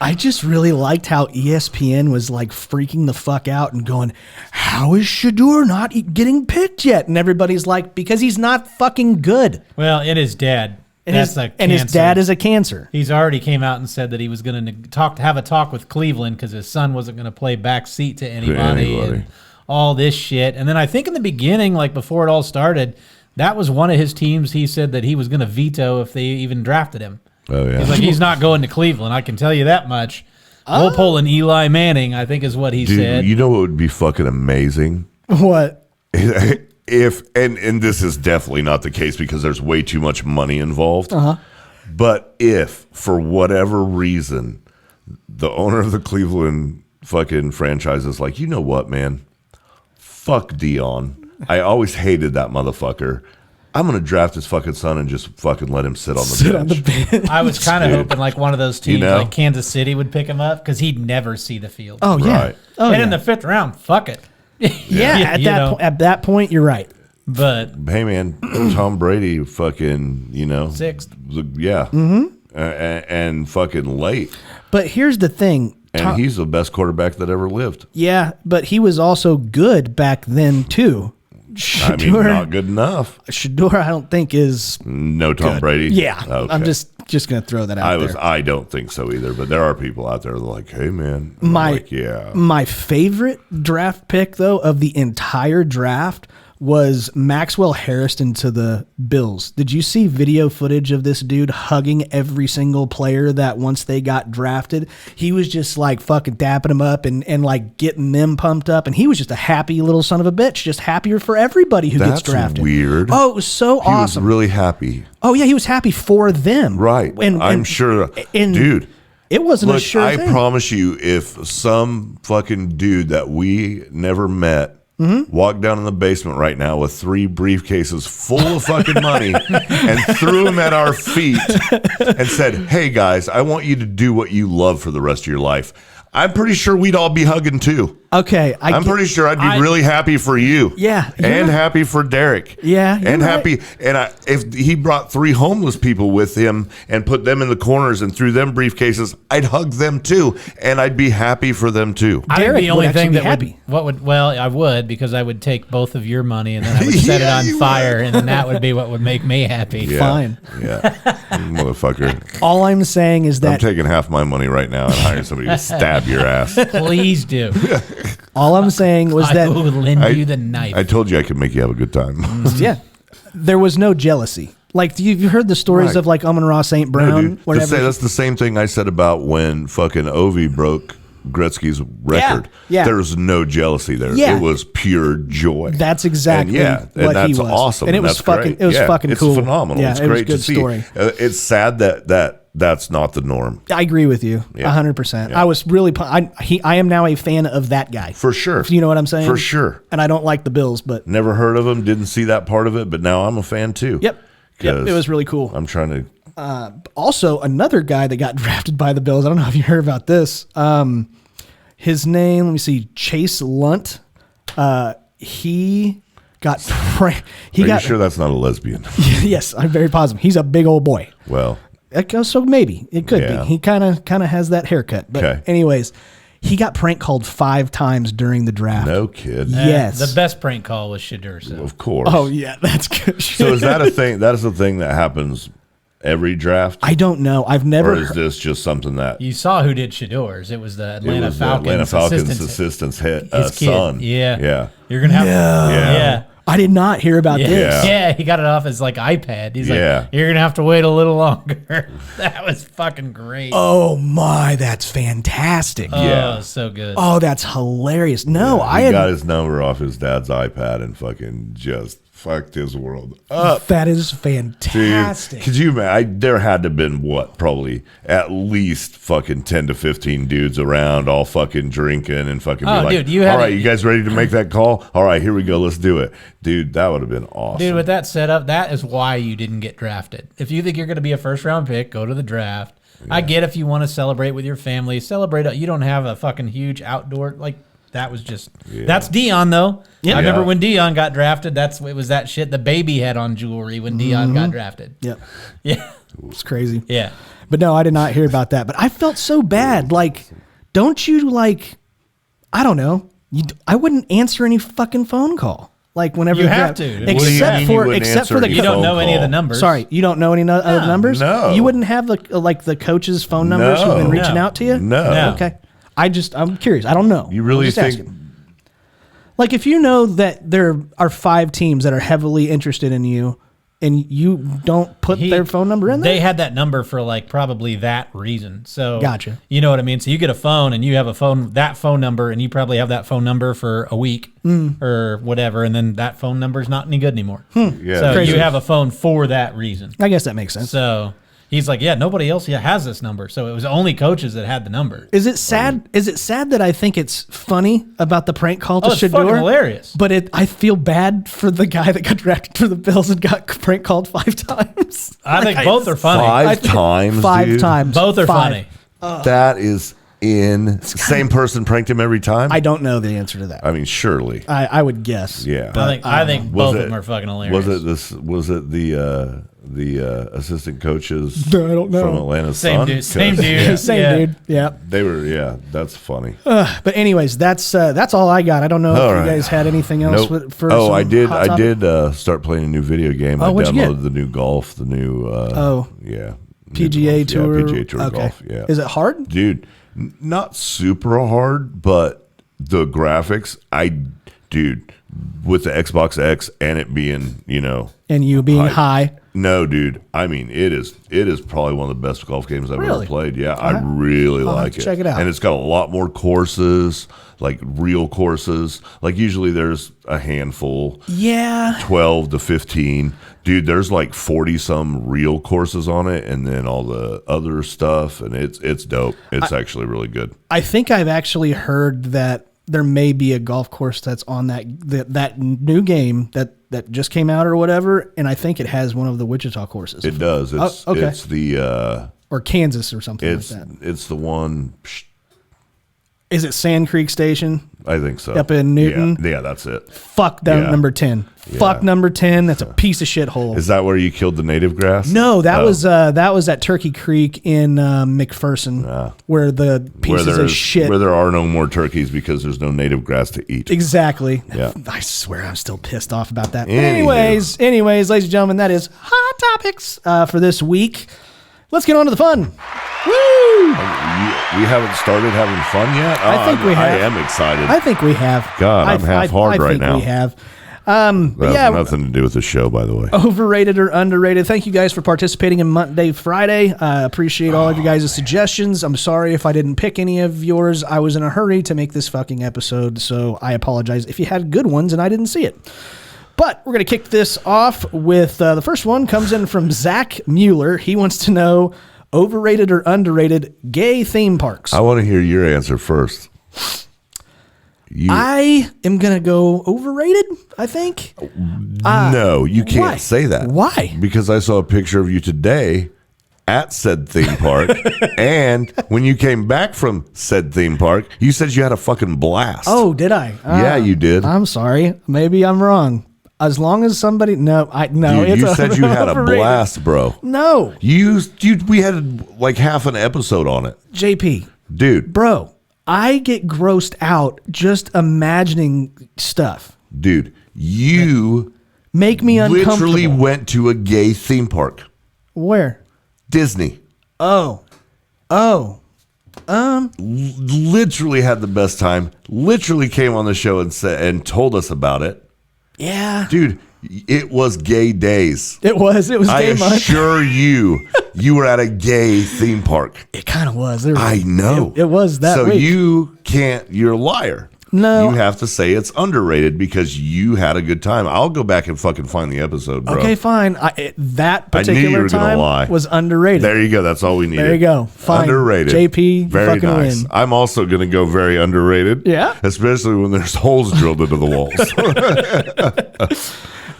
I just really liked how ESPN was like freaking the fuck out and going, how is Shedeur not getting picked yet? And everybody's like, because he's not fucking good. Well, and his dad. And, That's his, a and his cancer. dad is a cancer. He's already came out and said that he was going to have a talk with Cleveland because his son wasn't going to play backseat to anybody and all this shit. And then I think in the beginning, like before it all started, that was one of his teams. He said that he was going to veto if they even drafted him. Oh, yeah. He's like, he's not going to Cleveland. I can tell you that much. We'll pull an Eli Manning, I think is what he Dude, said. you know what would be fucking amazing? What? If and this is definitely not the case because there's way too much money involved. But if for whatever reason the owner of the Cleveland fucking franchise is like, you know what, man, fuck Dion. I always hated that motherfucker. I'm gonna draft his fucking son and just fucking let him sit on the bench. I was kind of hoping like one of those teams, You know? like Kansas City, would pick him up because he'd never see the field. Oh, yeah. Right. Oh, and yeah. in the 5th round, fuck it. Yeah, You know? at that point, you're right. But Hey man, Tom Brady, fucking, 6th. Yeah, and fucking late, But here's the thing. and he's the best quarterback that ever lived. Yeah, but he was also good back then, too. I mean, not good enough. Shedeur, I don't think is No Tom Brady. Yeah, Okay. I'm just gonna throw that out there. I don't think so either. But there are people out there that are like, hey man, and I'm My like, yeah. my favorite draft pick though of the entire draft was Maxwell Harrison to the Bills. Did you see video footage of this dude hugging every single player that once they got drafted? He was just like fucking dapping them up and like getting them pumped up. And he was just a happy little son of a bitch, just happier for everybody who That's gets drafted. weird. Oh, it was so He awesome. was really happy. Oh yeah, he was happy for them. Right. I'm sure. Dude. It wasn't a Look, sure I thing. promise you, if some fucking dude that we never met Mm-hmm. walked down in the basement right now with 3 briefcases full of fucking money and threw them at our feet and said, hey guys, I want you to do what you love for the rest of your life, I'm pretty sure we'd all be hugging too. Okay, I'm pretty sure I'd be really happy for you. Yeah, you're And right. happy for Derek. Yeah, you're And right. happy. And if he brought 3 homeless people with him and put them in the corners and threw them briefcases, I'd hug them too. And I'd be happy for them too. I think Derek the would only actually thing be that happy. I would because I would take both of your money and then I would set Yeah, it you on fire and then that would be what would make me happy. Yeah. Fine. Yeah. Motherfucker. All I'm saying is I'm that taking half my money right now and hiring somebody to stab your ass. Please do. all I'm saying was I that will lend you the knife. I told you I could make you have a good time. yeah, there was no jealousy. Like you've heard the stories Right. of like Amon-Ra St. Brown, Dude, whatever. that's the same thing I said about when fucking Ovi broke Gretzky's record. yeah. There was no jealousy there. Yeah. It was pure joy. That's exactly and what that's he was. awesome. And it was That's fucking great. it was fucking it's cool. phenomenal. Yeah, It's it was great a good to see. story. It's sad that's not the norm. I agree with you Yeah. 100%. Yeah. I was really I am now a fan of that guy. For sure. You know what I'm saying? For sure. And I don't like the Bills, but Never heard of him, didn't see that part of it, but now I'm a fan too. yep, it 'Cause was really cool. I'm trying to Also, another guy that got drafted by the Bills. I don't know if you heard about this. His name, let me see, Chase Lunt. He got Are he you got sure that's not a lesbian? yes, I'm very positive. He's a big old boy. Well, So maybe it could Yeah. be. He kind of has that haircut. But Okay. anyways, he got prank called 5 times during the draft. no kid. Yes. The best prank call was Shedeur. So. Of course. Oh yeah, that's good. So is that a thing? That is a thing that happens every draft? I don't know. I've never. Or is this just something that You saw who did Shedeur's. It was the Atlanta the Falcons. Atlanta Falcons assistant. assistant's hit, His kid. son? Yeah. Yeah. You're going to have Yeah. Yeah. I did not hear about this. Yeah, he got it off his like iPad. He's Yeah. like, you're gonna have to wait a little longer. That was fucking great. Oh my, that's fantastic. Yeah. So good. Oh, that's hilarious. No, I He had got his number off his dad's iPad and fucking just fucked his world up. that is Dude, fantastic. could you imagine? There had to have been probably at least fucking 10 to 15 dudes around, all fucking drinking and fucking be Oh, like, dude, you had all right, it- you guys ready to make that call? All right, here we go. Let's do it. Dude, that would have been awesome. Dude, with that setup, that is why you didn't get drafted. If you think you're going to be a first round pick, go to the draft. I get if you want to celebrate with your family, celebrate. You don't have a fucking huge outdoor like that was just. That's Dion though. I remember when Dion got drafted. It was that shit the baby had on jewelry when Dion got drafted. Yep. Yeah. It's crazy. Yeah. But no, I did not hear about that. But I felt so bad. Like, don't you like? I don't know. I wouldn't answer any fucking phone call. Like whenever You have to. What do you mean except you for wouldn't except answer for the any You don't phone know any of the call? numbers. Sorry, you don't know any other numbers? No. You wouldn't have the coach's phone numbers who've been No. reaching No. out to you? No. Okay. I'm curious. I don't know. You really I'm just think? asking. Like if you know that there are 5 teams that are heavily interested in you and you don't put their phone number in there? They had that number for like probably that reason. So Gotcha. You know what I mean? So you get a phone and you have that phone number and you probably have that phone number for a week or whatever, and then that phone number is not any good anymore. Yeah, So Crazy. you have a phone for that reason. I guess that makes sense. So he's like, yeah, nobody else here has this number. So it was only coaches that had the number. Is it sad? Is it sad that I think it's funny about the prank call to Oh, it's fucking Shedeur? hilarious. But I feel bad for the guy that got drafted for the Bills and got prank called 5 times. I think both are funny. Five times, 5 dude? times. Both are 5. funny. That is same person pranked him every time? I don't know the answer to that. I mean, surely. I would guess. Yeah. I think Was both of it- them are fucking hilarious. Was it the assistant coaches I don't know. from Atlanta Same Sun? dude. Same 'Cause dude. Same Yeah. dude. Yeah. They were, that's funny. But anyways, that's all I got. I don't know All if right. you guys had anything else Nope. for Oh, some I did. hot I topic? did start playing a new video game. I what'd you get? downloaded the new golf, the new. Yeah. PGA New Tour. golf. Yeah, PGA Tour Okay. golf. Yeah. Is it hard? Dude, not super hard, but the graphics, dude, with the Xbox X and it being, And you being high. No, dude. I mean, it is probably one of the best golf games I've Really? ever played. Yeah, All right. I really I'll have like to it. check it out. And it's got a lot more courses, like real courses. Like usually there's a handful, Yeah. 12 to 15. Dude, there's like 40 some real courses on it, and then all the other stuff, and it's dope. It's actually really good. I think I've actually heard that there may be a golf course that's on that new game that just came out or whatever, and I think it has one of the Wichita courses. It does. It's okay. it's the or Kansas or something it's like that. it's the one. Is it Sand Creek Station? I think so. Up in Newton? Yeah, that's it. Fuck that Yeah. number 10. Fuck number 10. That's a piece of shit hole. Is that where you killed the native grass? No, that Oh. was at Turkey Creek in McPherson, where the pieces of shit. Where there are no more turkeys because there's no native grass to eat. Exactly. Yeah. I swear I'm still pissed off about that. Anywho. Anyways, ladies and gentlemen, that is Hot Topics for this week. Let's get on to the fun. Woo! We haven't started having fun yet? I think we have. I am excited. I think we have. God, I'm half hard I right think now. we have. That has yeah. nothing to do with the show, by the way. Overrated or underrated. Thank you guys for participating in Monday, Friday. Appreciate all of you guys' suggestions. I'm sorry if I didn't pick any of yours. I was in a hurry to make this fucking episode, so I apologize if you had good ones and I didn't see it. But we're going to kick this off with the first one comes in from Zach Mueller. He wants to know overrated or underrated gay theme parks. I want to hear your answer first. I am going to go overrated, I think. No, you can't why? say that. Why? Because I saw a picture of you today at said theme park, and when you came back from said theme park, you said you had a fucking blast. Oh, did I? Yeah, you did. I'm sorry. Maybe I'm wrong. As long as somebody, no. Dude, you said you had a overrated. blast, bro. No, We had like half an episode on it, JP, dude. bro. I get grossed out just imagining stuff. Dude, you Make me uncomfortable. literally went to a gay theme park, Where? Disney. Oh. Literally had the best time. Literally came on the show and told us about it. Yeah. Dude, it was gay days. It was gay I month. assure you were at a gay theme park. It kind of was. I know. It was that so week. you're a liar. No. You have to say it's underrated because you had a good time. I'll go back and fucking find the episode, bro. Okay, fine. That I knew you particular were gonna time lie. was underrated. There you go. That's all we needed. There you go. Fine. Underrated. JP, you very fucking nice. win. I'm also going to go very underrated. Yeah? Especially when there's holes drilled into the walls.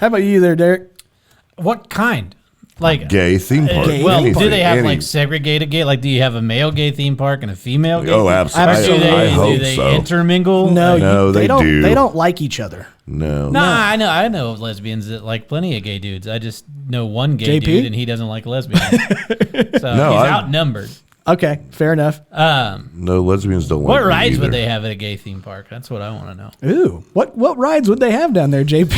How about you there, Derek? What kind? Like Gay theme park. Well, Anything. do they have Any- like segregated gay? Like, do you have a male gay theme park and a female gay? Oh, theme- absolutely. Or I do hope they so. intermingle? No, Like, No, they don't. do. They don't like each other. No. no, I know of lesbians that like plenty of gay dudes. I just know one gay JP? dude and he doesn't like lesbians. So No, he's I- outnumbered. Okay, fair enough. No, lesbians don't What like me rides either. would they have at a gay theme park? That's what I want to know. Ooh, what rides would they have down there, JP?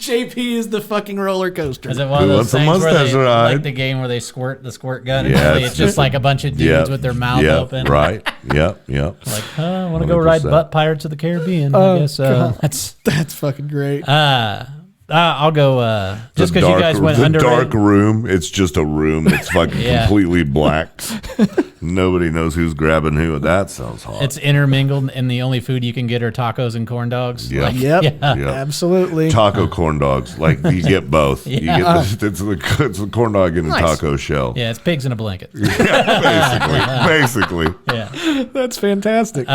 JP is the fucking roller coaster. Is it one Who of wants those a things where mustache they ride? like the game where they squirt the squirt gun? Yeah, And really it's it's just like a bunch of dudes with their mouth open. Right. Yep. Like, I want to go ride 100%. Butt Pirates of the Caribbean. Oh, I guess God. that's. That's fucking great. I'll go. Just The because you dark- guys went the underrated. dark room. It's just a room. It's fucking Yeah. completely black. Nobody knows who's grabbing who. That sounds hot. It's intermingled, and the only food you can get are tacos and corn dogs. Yep. Like, Yep, yeah. Yep. absolutely. Taco corn dogs. Like you get both. You get it's a corn dog in a Nice. taco shell. Yeah, it's pigs in a blanket. Basically. Yeah. That's fantastic.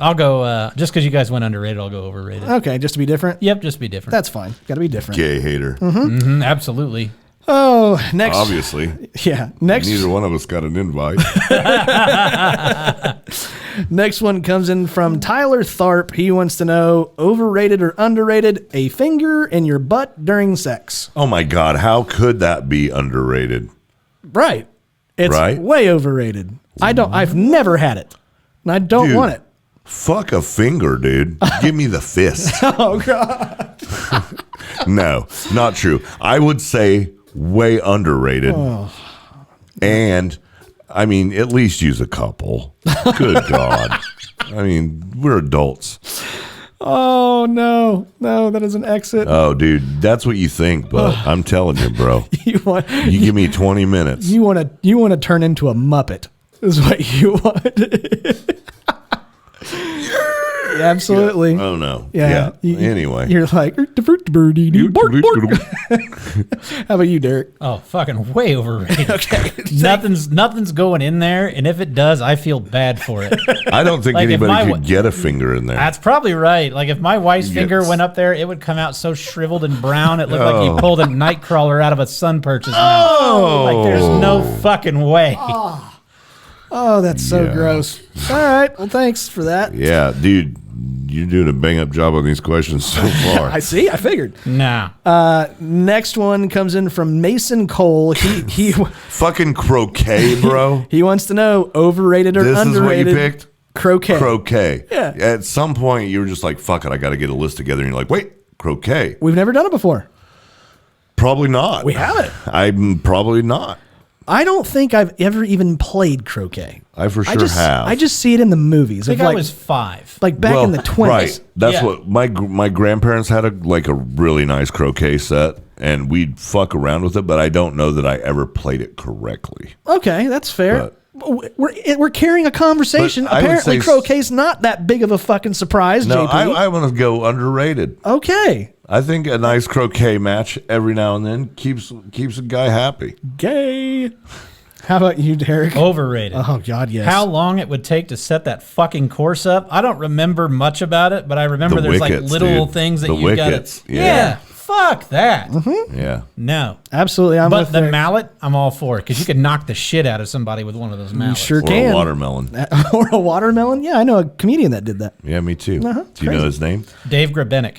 I'll go. Just because you guys went underrated, I'll go overrated. Okay, just to be different. Yep, just be different. That's fine. Got to be different. Gay hater. Absolutely. Oh, next. Obviously. Yeah, next. Neither one of us got an invite. Next one comes in from Tyler Tharp. He wants to know, overrated or underrated, a finger in your butt during sex. Oh my God. How could that be underrated? Right. It's Right? way overrated. I've never had it. And I don't Dude. want it. Fuck a finger, dude. Give me the fist. Oh, God. No, not true. I would say way underrated. And I mean, at least use a couple. Good God. I mean, we're adults. Oh, no. No, that is an exit. Oh, dude, that's what you think, but I'm telling you, bro. You want You give me 20 minutes. you want to turn into a Muppet is what you want. Yeah, absolutely. Oh no. Yeah. Anyway. You're like, bark, bark. How about you, Derek? Oh, fucking way overrated. Okay. Nothing's going in there, and if it does, I feel bad for it. I don't think Like, if my anybody wa- could get a finger in there. That's probably right. Like if my wife's finger Yes. went up there, it would come out so shriveled and brown. It looked like Oh. he pulled a night crawler out of a sun perch's mouth. Like there's no fucking way. Oh, that's so Yeah. gross. All right. Well, thanks for that. Yeah, dude, you're doing a bang up job on these questions so far. I see. I figured. Nah. Next one comes in from Mason Cole. He Fucking croquet, bro. he wants to know, overrated or This is what you underrated? picked? Croquet. Croquet. Yeah. At some point, you were just like, fuck it, I got to get a list together. And you're like, wait, croquet. We've never done it before. Probably not. We haven't. I'm probably not. I don't think I've ever even played croquet. I for sure I have. just see it in the movies. I Of think I like, was 5. like back in the 20s. Right. That's Yeah. what my grandparents had a really nice croquet set, and we'd fuck around with it, but I don't know that I ever played it correctly. Okay, that's fair. We're carrying a conversation. But I would Apparently, say- croquet's not that big of a fucking surprise, No, JP. I want to go underrated. Okay. I think a nice croquet match every now and then keeps a guy happy. Gay. How about you, Derek? Overrated. Oh, God, yes. How long it would take to set that fucking course up? I don't remember much about it, but I remember The there's wickets, like little dude. things that The you got wickets, to. yeah. Yeah. Fuck that. Yeah. No. Absolutely. I'm But with the Derek. mallet, I'm all for it because you could knock the shit out of somebody with one of those You mallets. sure Or can. a watermelon. Or a watermelon? Yeah, I know a comedian that did that. Yeah, me too. Do you crazy. know his name? Dave Grabenik.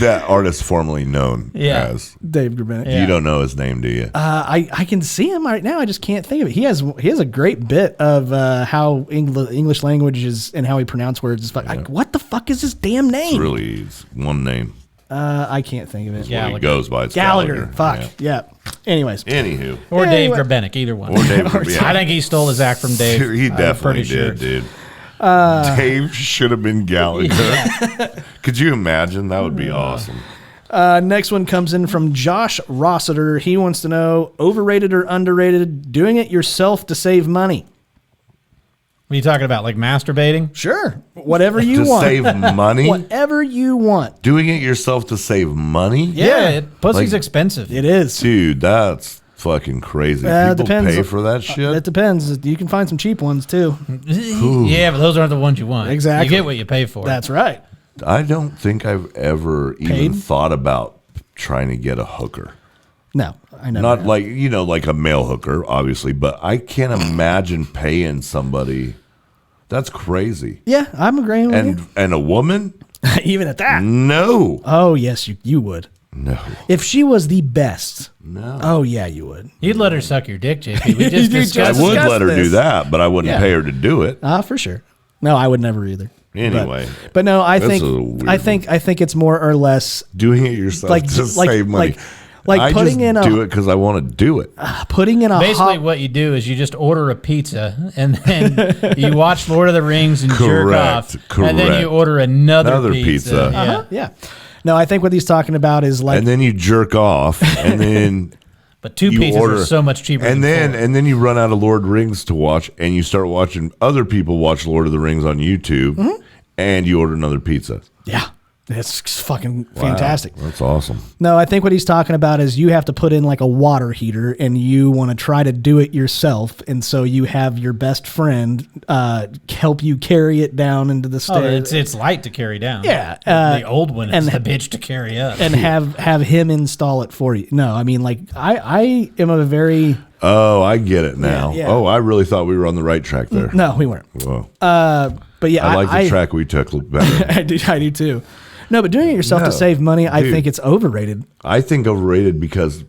That artist formerly known Yeah. as. Dave Grabenik. Yeah. You don't know his name, do you? I can see him right now. I just can't think of it. He has a great bit of how English language is and how he pronounces words. It's like, what the fuck is his damn name? It's one name. I can't think of it. Yeah. What he goes by. It's Gallagher. Fuck. Yeah. Yeah. Anyways. Anywho. Or Dave Anyway. Grabenik, either one. Or Dave Grabenik. I think he stole his act from Dave. He I'm definitely pretty sure. did, dude. Dave should have been Gallagher. Could you imagine? That would be awesome. Next one comes in from Josh Rossiter. He wants to know, overrated or underrated, doing it yourself to save money? What are you talking about? Like masturbating? Sure. Whatever you To want. save money? Whatever you want. Doing it yourself to save money? Yeah, pussy's Like- expensive. It is. Dude, that's fucking crazy. People depends. pay for that shit? It depends. You can find some cheap ones, too. Yeah, but those aren't the ones you want. Exactly. You get what you pay for. That's right. I don't think I've ever even Paid? thought about trying to get a hooker. No, I know. Not like, like a male hooker, obviously, but I can't imagine paying somebody. That's crazy. Yeah, I'm agreeing with And a woman? you. Even at that. No. Oh, yes, you would. No. If she was the best. No. Oh, yeah, you would. You'd let her suck your dick, JP. We just You discussed I just would discussed let her do this. that, but I wouldn't Yeah. pay her to do it. For sure. No, I would never either. Anyway. But no, I This think is a weird I think it's more or less Doing it yourself Like- to like- save money. like I putting just in a- do it because I want to do it. putting in a Basically, hot. what you do is you just order a pizza, and then you watch Lord of the Rings and jerk off, and then you correct. order another Another pizza. pizza. Yeah. Yeah. No, I think what he's talking about is like And then you jerk off, and then But two you pizzas order are so much cheaper. And than then four. you run out of Lord of the Rings to watch, and you start watching other people watch Lord of the Rings on YouTube, and you order another pizza. yeah, it's fucking fantastic. Wow, that's awesome. No, I think what he's talking about is you have to put in like a water heater and you want to try to do it yourself. And so you have your best friend help you carry it down into the Oh, stairs it's light to carry down. Yeah, the old one is and- the bitch to carry up. and have him install it for you. No, I mean, like I am a very, Oh, I get it now. Yeah, yeah. Oh, I really thought we were on the right track there. no, we weren't. Whoa. But yeah, I like the track we took better. I do too. No, but doing it yourself No, to save money, I dude. think it's overrated. I think overrated because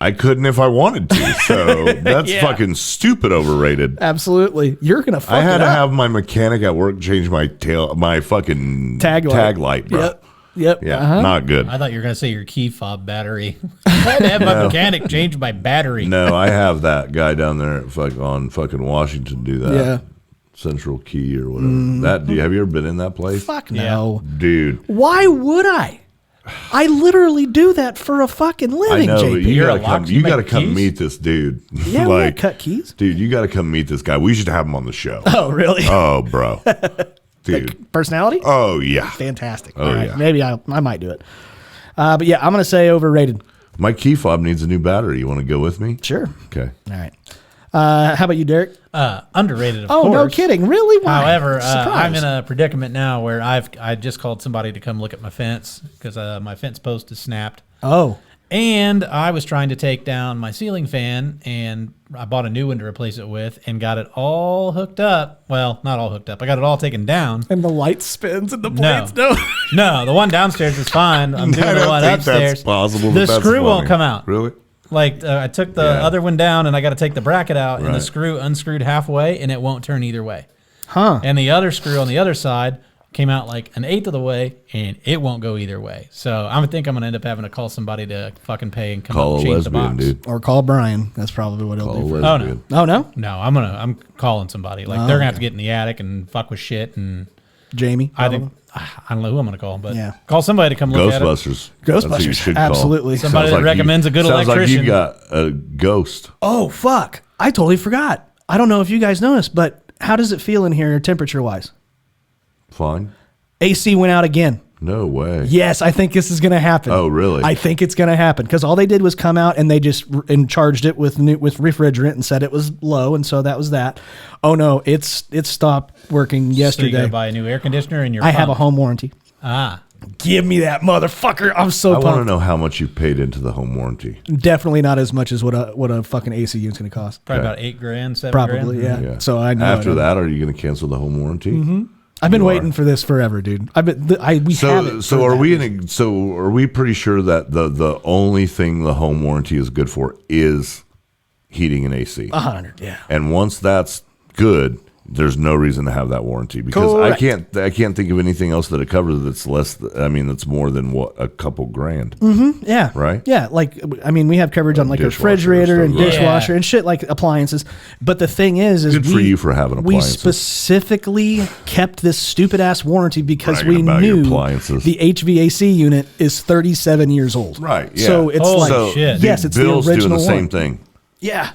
I couldn't if I wanted to. So that's Yeah. fucking stupid overrated. Absolutely. You're going to fuck I had it to up. have my mechanic at work change my fucking Tag light. bro. Yep. Yeah, not good. I thought you were going to say your key fob battery. I had to have my mechanic change my battery. No, I have that guy down there at on fucking Washington do that. Yeah. Central Key or whatever. Have you ever been in that place? Fuck no. Dude. Why would I? I literally do that for a fucking I living, know, but JP. you You're gotta a come. locksmith, You gotta make come keys? meet this dude. Yeah, we got cut keys. dude, you gotta come meet this guy. We should have him on the show. Oh, really? Oh, bro, dude. Personality? Oh yeah. Fantastic. Oh, All right. yeah. Maybe I might do it. But yeah, I'm going to say overrated. My key fob needs a new battery. You want to go with me? Sure. Okay. All right. How about you, Derek? Underrated, of Oh, course. no kidding. Really? Why? However, Surprise. I'm in a predicament now where I just called somebody to come look at my fence because my fence post is snapped. Oh. And I was trying to take down my ceiling fan, and I bought a new one to replace it with and got it all hooked up. Well, not all hooked up. I got it all taken down. And the light spins and the No. blades no. No, the one downstairs is fine. I'm doing I the don't one think upstairs. that's possible. The but that's screw won't funny. come out. Really? Like I took the Yeah. other one down, and I got to take the bracket out, and the Right. screw unscrewed halfway, and it won't turn either way. Huh. And the other screw on the other side came out like an eighth of the way, and it won't go either way. So I think I'm gonna end up having to call somebody to fucking pay and come Call up a and change the lesbian, box. dude. Or call Brian. That's probably what he'll Call a do. For lesbian. no. Oh, no? No, I'm calling somebody. Like they're gonna have to get in the attic and fuck with shit, and Jamie? I probably? think I don't know who I'm gonna call, but Yeah. call somebody to come look at it. Ghostbusters. That's who you Ghostbusters. should call. Absolutely. Somebody that recommends a good sounds electrician. like you got a ghost. Oh, fuck. I totally forgot. I don't know if you guys noticed, but how does it feel in here temperature-wise? Fine. AC went out again. No way. Yes, I think this is going to happen. Oh, really? I think it's going to happen because all they did was come out and they just charged it with refrigerant and said it was low, and so that was that. Oh no, it stopped working So you yesterday. gotta buy a new air conditioner and your I have a pump. home warranty. Ah, Give me that motherfucker! I'm so I want to pumped. know how much you paid into the home warranty. Definitely not as much as what a fucking AC unit's going to cost. probably Okay. about $8,000, $7,000. Probably, yeah. So I know. After that, are you going to cancel the home warranty? Mm-hmm. I've been You waiting are. for this forever, dude. I've been. We have it. So for are that we reason. are we pretty sure that the only thing the home warranty is good for is heating and AC? 100? Yeah. And once that's good, there's no reason to have that warranty because Correct. I can't think of anything else that it covers that's less. That's more than what, a couple grand. Yeah. Right? Yeah. Like, I mean, we have coverage on like a Dishwasher refrigerator and stuff, right. dishwasher and shit like appliances. But the thing is Good for you for having we appliances. specifically kept this stupid ass warranty because Bragging we about your knew appliances. the HVAC unit is 37 years old. Right. Yeah. So it's Holy like, shit. yes, it's Bill's the original doing the one. same thing. Yeah.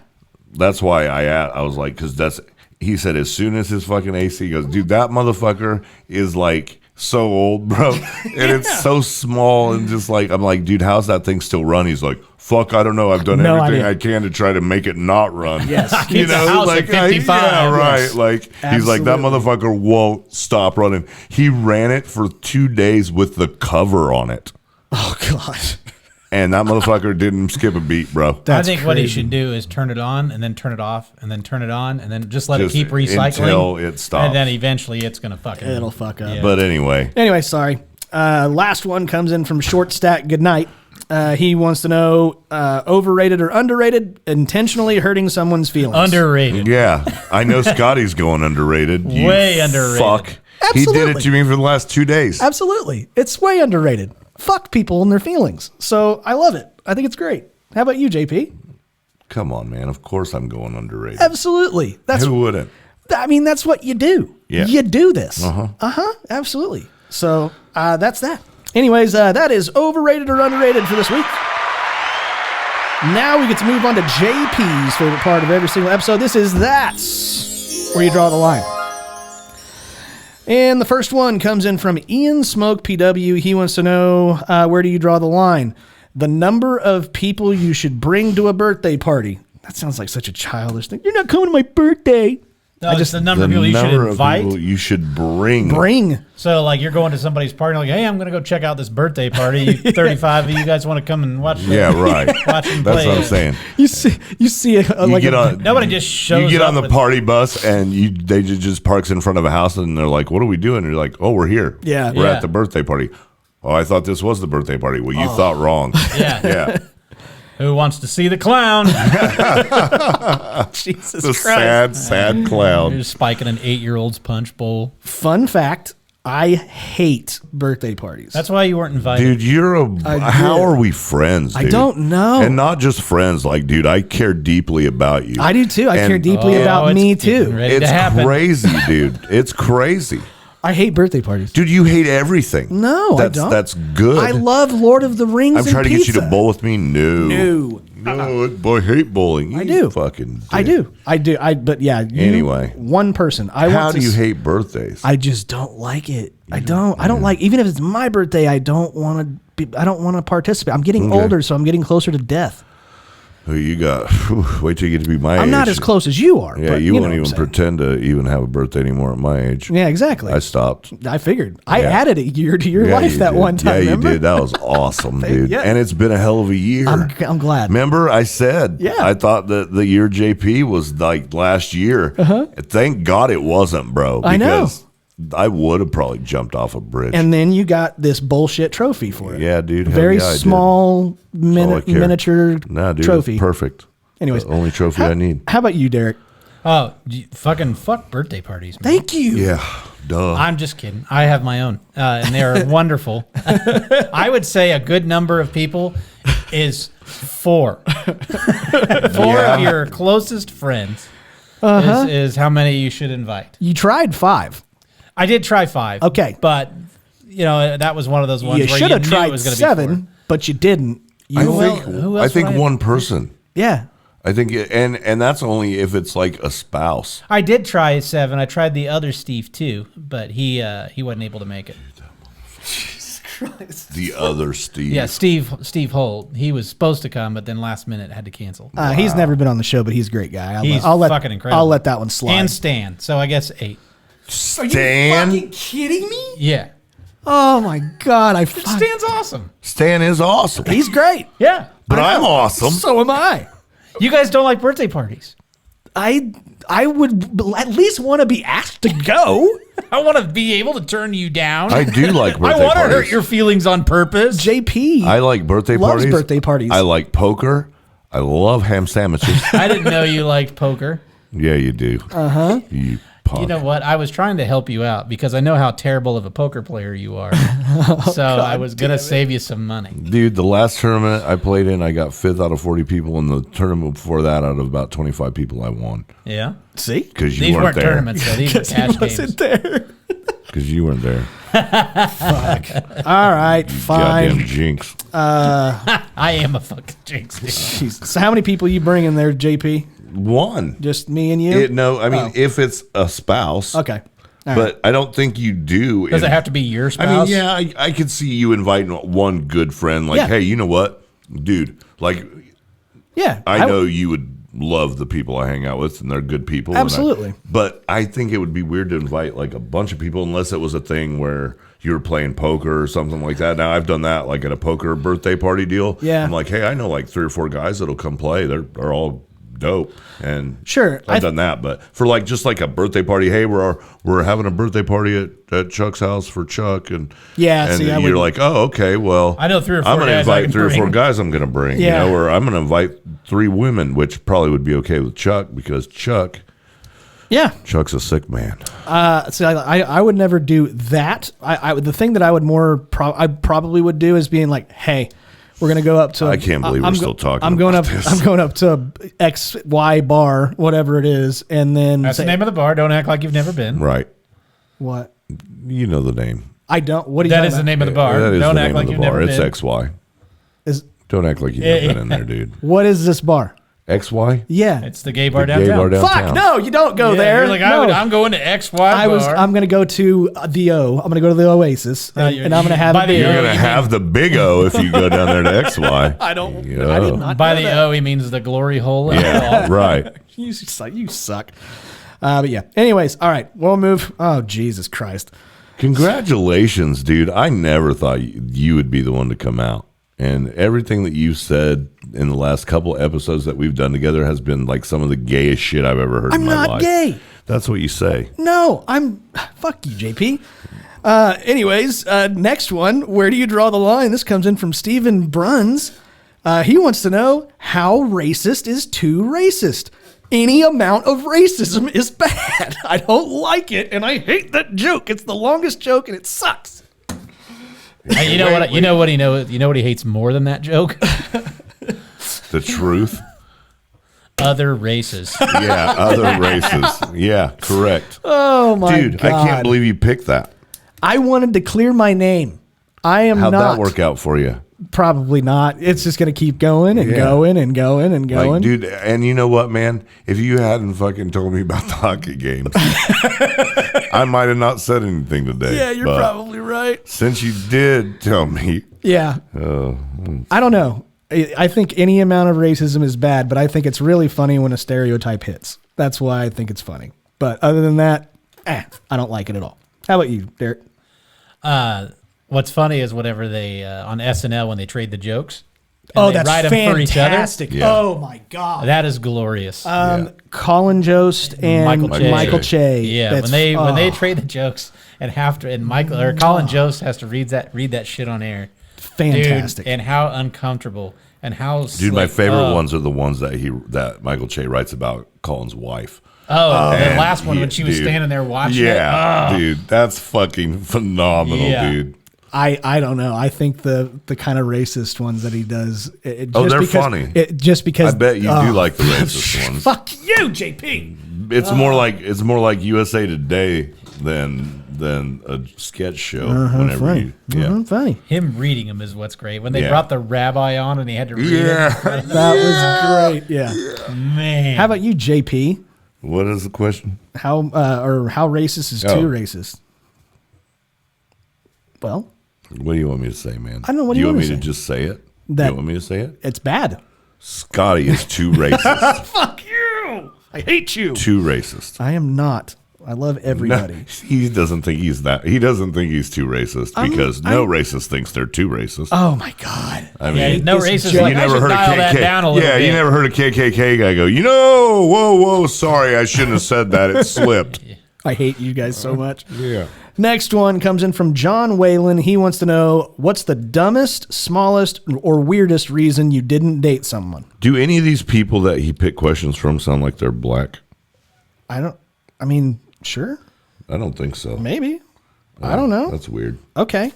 That's why I was like, because he said as soon as his fucking AC goes, dude, that motherfucker is like so old, bro, and it's so small and just like I'm like, dude, how's that thing still run? He's like, fuck, I don't know. I've done No everything idea. I can to try to make it not run. Yes. Keep the house at 55. yeah, right. Yes. Like he's like that Absolutely. motherfucker won't stop running. He ran it for 2 days with the cover on it, Oh, God. and that motherfucker didn't skip a beat, bro. That's I think what he crazy. should do is turn it on and then turn it off and then turn it on and then just let Just it keep recycling until it stops. And then eventually it's gonna fucking It'll fuck up. Yeah. But anyway, Anyway, sorry. Last one comes in from Short Stack Goodnight. He wants to know overrated or underrated, intentionally hurting someone's feelings. underrated. yeah, I know Scotty's going underrated. You Way underrated. Fuck. He did Absolutely. it to me for the last 2 days. Absolutely. It's way underrated. Fuck people and their feelings. So I love it. I think it's great. How about you, JP? Come on, man. Of course I'm going underrated. Absolutely. That's Who wouldn't? I mean, that's what you do. Yeah. You do this. Absolutely. So that's that. Anyways, that is overrated or underrated for this week. Now we get to move on to JP's favorite part of every single episode. This is That's Where You Draw the Line. And the first one comes in from Ian Smoke PW. He wants to know, where do you draw the line? The number of people you should bring to a birthday party. That sounds like such a childish thing. You're not coming to my birthday. No, just the number of people you should number of invite. people you should bring. Bring. So like you're going to somebody's party, like, hey, I'm gonna go check out this birthday party. 35 of you guys want to come and watch? Yeah, right. Watch them That's play. what I'm saying. You see like get a, on- Nobody just shows. You get up on the with- party bus and they just parks in front of a house and they're like, "What are we doing?" And you're like, "Oh, we're here. Yeah. we're Yeah. at the birthday party." Oh, I thought this was the birthday party. Well, you thought wrong. Yeah. Yeah. Who wants to see the clown? Jesus The Christ. sad clown. You're spiking an 8-year-old's punch bowl. Fun fact, I hate birthday parties. That's why you weren't invited. Dude, how did. are we friends, I dude? don't know. And not just friends. Like, dude, I care deeply about you. I do too. I And care deeply Oh, about it's me getting too. ready to It's happen. crazy, dude. It's crazy. I hate birthday parties. Dude, you hate everything. No, I don't. That's good. I love Lord of the Rings. I'm trying to and get you to pizza. bowl with me. No. No, boy, I hate bowling. I You do. Fucking I dick. do. But yeah. Anyway. one person. I How want do to you s- hate birthdays? I just don't like it. I don't like, even if it's my birthday, I don't want to participate. I'm getting Okay. older, so I'm getting closer to death. Who you got? Wait till you get to be my age. I'm not as close as you are. Yeah, but you know won't what I'm even saying. pretend to even have a birthday anymore at my age. Yeah, exactly. I stopped. I figured. I Yeah. added a year to your Yeah, life you that did. one time. Yeah, remember? you did. That was awesome, dude. Yeah. And it's been a hell of a year. I'm glad. Remember, I said, Yeah. I thought that the year JP was like last year. Thank God it wasn't, bro. I know. Because I would have probably jumped off a bridge. And then you got this bullshit trophy for it. yeah, dude. hell Very yeah, I did. small That's all I care. miniature Nah, dude, trophy. it's perfect. Anyways, The only trophy I need. How about you, Derek? Oh, fucking fuck birthday parties, man. Thank you. Yeah, duh. I'm just kidding. I have my own, and they are wonderful. I would say a good number of people is 4. 4 of your closest friends is how many you should invite. You tried 5. I did try 5. Okay. But, that was one of those ones You where should have knew it tried was gonna be 7, but you didn't. I You think, who I else think would I- one person. yeah. I think, and that's only if it's like a spouse. I did try 7. I tried the other Steve too, but he wasn't able to make it. The other Steve. Yeah, Steve Holt. He was supposed to come, but then last minute had to cancel. He's never been on the show, but he's a great guy. He's I'll let, fucking incredible. I'll let that one slide. And Stan. So I guess 8. Stan. kidding me? Yeah. Oh my God! Stan's awesome. Stan is awesome. He's great. Yeah. But I'm awesome. So am I. You guys don't like birthday parties. I would at least want to be asked to go. I want to be able to turn you down. I do like I birthday want to hurt parties. your feelings on purpose. JP. I like birthday Loves parties. birthday parties. I like poker. I love ham sandwiches. I didn't know you liked poker. Yeah, you do. You punk. You know what? I was trying to help you out because I know how terrible of a poker player you are. So I was going to save you some money. Dude, the last tournament I played in, I got 5th out of 40 people. And the tournament before that, out of about 25 people, I won. Yeah. See? Because you These weren't weren't there. tournaments, though. These were cash He wasn't games. there. Because you weren't there. All right, fine. Goddamn jinx. I am a fucking jinx. dude. Jeez. So how many people you bring in there, JP? One. Just me and you? No, I mean, if it's a spouse. Okay. All right. But I don't think you do. Does it have to be your spouse? I mean, yeah, I could see you inviting one good friend. Like, Yeah. hey, you know what? Dude, like, Yeah. I know you would love the people I hang out with, and they're good people. Absolutely. But I think it would be weird to invite like a bunch of people unless it was a thing where you were playing poker or something like that. Now I've done that like at a poker birthday party deal. Yeah. I'm like, hey, I know like 3 or 4 guys that'll come play. They're all dope. And Sure. I've done that. But for like just like a birthday party, hey, we're having a birthday party at Chuck's house for Chuck, and Yeah, and see, I you're would- like, oh, okay, well, I know 3 or 4 I'm gonna guys I invite can 3 or 4 bring. guys I'm gonna bring, Yeah. you know, or I'm gonna invite 3 women, which probably would be okay with Chuck because Chuck's a sick man. See, I would never do that. The thing that I would I probably would do is being like, hey, we're gonna go up to. I can't believe we're still talking I'm going about up. this. I'm going up to XY bar, whatever it is, and then That's the name of the bar. Don't act like you've never been. Right. what? You know the name. I don't. What are you That talking is the about? name of the bar. That is Don't the act name like of the you've bar. never It's been. XY. Is Don't act like you've never been in there, dude. what is this bar? XY? Yeah. It's the gay bar The gay downtown. bar downtown. Fuck no! You don't go Yeah, there. You're like, no. I'm going to XY bar. I'm gonna go to the O. I'm gonna go to the Oasis, and I'm gonna have by a the beer. O, You're gonna you have the big O if you go down there to XY. I don't. Yeah. I did not. By know the that. O, he means the glory hole. Yeah, right. You suck. But yeah. Anyways, all right. We'll move. Oh Jesus Christ. Congratulations, dude. I never thought you would be the one to come out. And everything that you've said in the last couple episodes that we've done together has been like some of the gayest shit I've ever heard in I'm my not life. gay. That's what you say. No, I'm. Fuck you, JP. Anyways, next one. Where do you draw the line? This comes in from Stephen Bruns. He wants to know how racist is too racist. Any amount of racism is bad. I don't like it, and I hate that joke. It's the longest joke, and it sucks. Hey, you know what? You know what he knows. You know what he hates more than that joke? The truth. Other races. Yeah, other races. Yeah, correct. Oh my Dude, god! I can't believe you picked that. I wanted to clear my name. I am How'd not. that work out for you? Probably not. It's just going to keep going and Yeah. going and going and going. Like, dude, and you know what, man? If you hadn't fucking told me about the hockey games, I might have not said anything today. yeah, you're but probably right. Since you did tell me, Yeah. I don't know. I think any amount of racism is bad, but I think it's really funny when a stereotype hits. That's why I think it's funny. But other than that, I don't like it at all. How about you, Derek? What's funny is whatever they on SNL when they trade the jokes. and Oh, they that's write 'em for each other. fantastic. Yeah. Oh, my God. That is glorious. Colin Jost and Michael Che. Yeah, That's- when they oh, trade the jokes and have to, and Michael or Colin Jost has to read that shit on air. fantastic. Dude, and how uncomfortable and how dude, my slick- favorite oh. ones are the ones that Michael Che writes about Colin's wife. Oh, the And last one when she was dude, standing there watching Yeah, it. dude, that's fucking phenomenal, Yeah. dude. I don't know. I think the kind of racist ones that he does. They're funny. Just because. I bet you do like the racist ones. Fuck you, JP. It's more like USA Today than a sketch show. Whenever Funny. you, Funny. Him reading them is what's great. When they Yeah. brought the rabbi on and he had to read Yeah. it. That was great. Yeah. Man. How about you, JP? What is the question? How racist is Oh. too racist? Well, What do you want me to say, man? I don't know. What do you you want want me me to to just say it? That- You want me to say it? it's bad. Scotty is too racist. Fuck you. I hate you. Too racist. I am not. I love everybody. No, he doesn't think he's that. He doesn't think he's too racist because no racist thinks they're too racist. Oh my God. I Yeah, mean, no this racist. joke- Like, you I never should heard a dial that KK. down a little Yeah, bit. you never heard a KKK guy go, whoa, sorry, I shouldn't have said that. It slipped. I hate you guys so much. Yeah. Next one comes in from John Whalen. He wants to know what's the dumbest, smallest, or weirdest reason you didn't date someone? Do any of these people that he picked questions from sound like they're black? I mean, Sure. I don't think so. Maybe. I don't know. That's weird. Okay.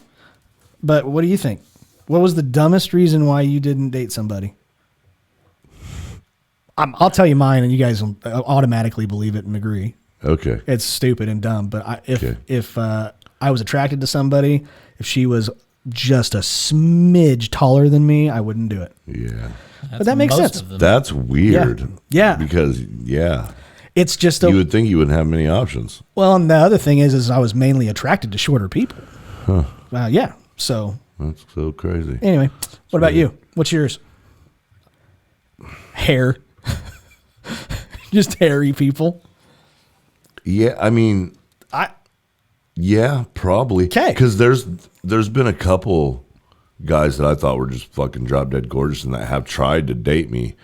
But what do you think? What was the dumbest reason why you didn't date somebody? I'll tell you mine, and you guys will automatically believe it and agree. Okay. It's stupid and dumb, but if I was attracted to somebody, if she was just a smidge taller than me, I wouldn't do it. Yeah. But that makes sense. That's weird. Yeah. Because, It's just you would think you wouldn't have many options. Well, and the other thing is I was mainly attracted to shorter people. Huh. Yeah. So. That's so crazy. Anyway, what about you? What's yours? Hair. Just hairy people. Yeah, I mean, yeah, probably. Okay. Because there's been a couple guys that I thought were just fucking drop dead gorgeous and that have tried to date me,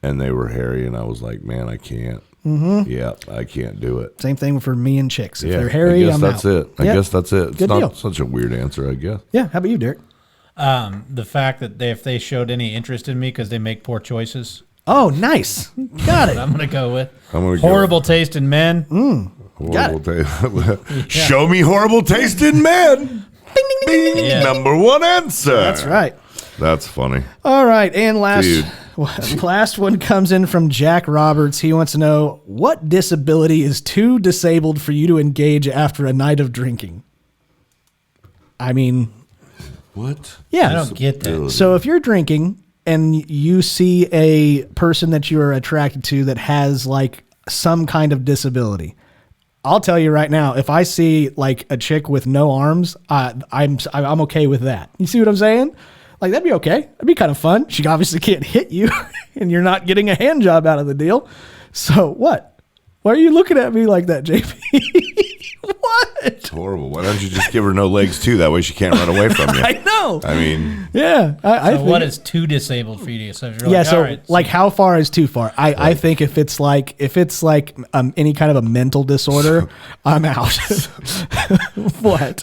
and they were hairy, and I was like, man, I can't. Mm-hmm. Yeah, I can't do it. Same thing for me and chicks. If they're I hairy, guess I'm that's out. it. I guess that's it. It's Good not deal. such a weird answer, I guess. Yeah. How about you, Derek? The fact that if they showed any interest in me because they make poor choices, Oh, nice. Got it. I'm gonna go with I'm gonna go- horrible taste in men. Horrible taste. Show me horrible taste in men. Bing, Yeah. Number one answer. That's right. That's funny. All right, and Dude. last one comes in from Jack Roberts. He wants to know, what disability is too disabled for you to engage after a night of drinking? I mean, What? yeah. I don't get that. So if you're drinking and you see a person that you are attracted to that has like some kind of disability, I'll tell you right now, if I see like a chick with no arms, I'm okay with that. You see what I'm saying? Like, that'd be okay. That'd be kind of fun. She obviously can't hit you, and you're not getting a hand job out of the deal. So what? Why are you looking at me like that, JP? What? It's horrible. Why don't you just give her no legs too? That way she can't run away from you. I know. I mean, Yeah. I So think what is too disabled for you? So if you're yeah, like, so all right, like how far is too far? I think if it's like any kind of a mental disorder, I'm out. What?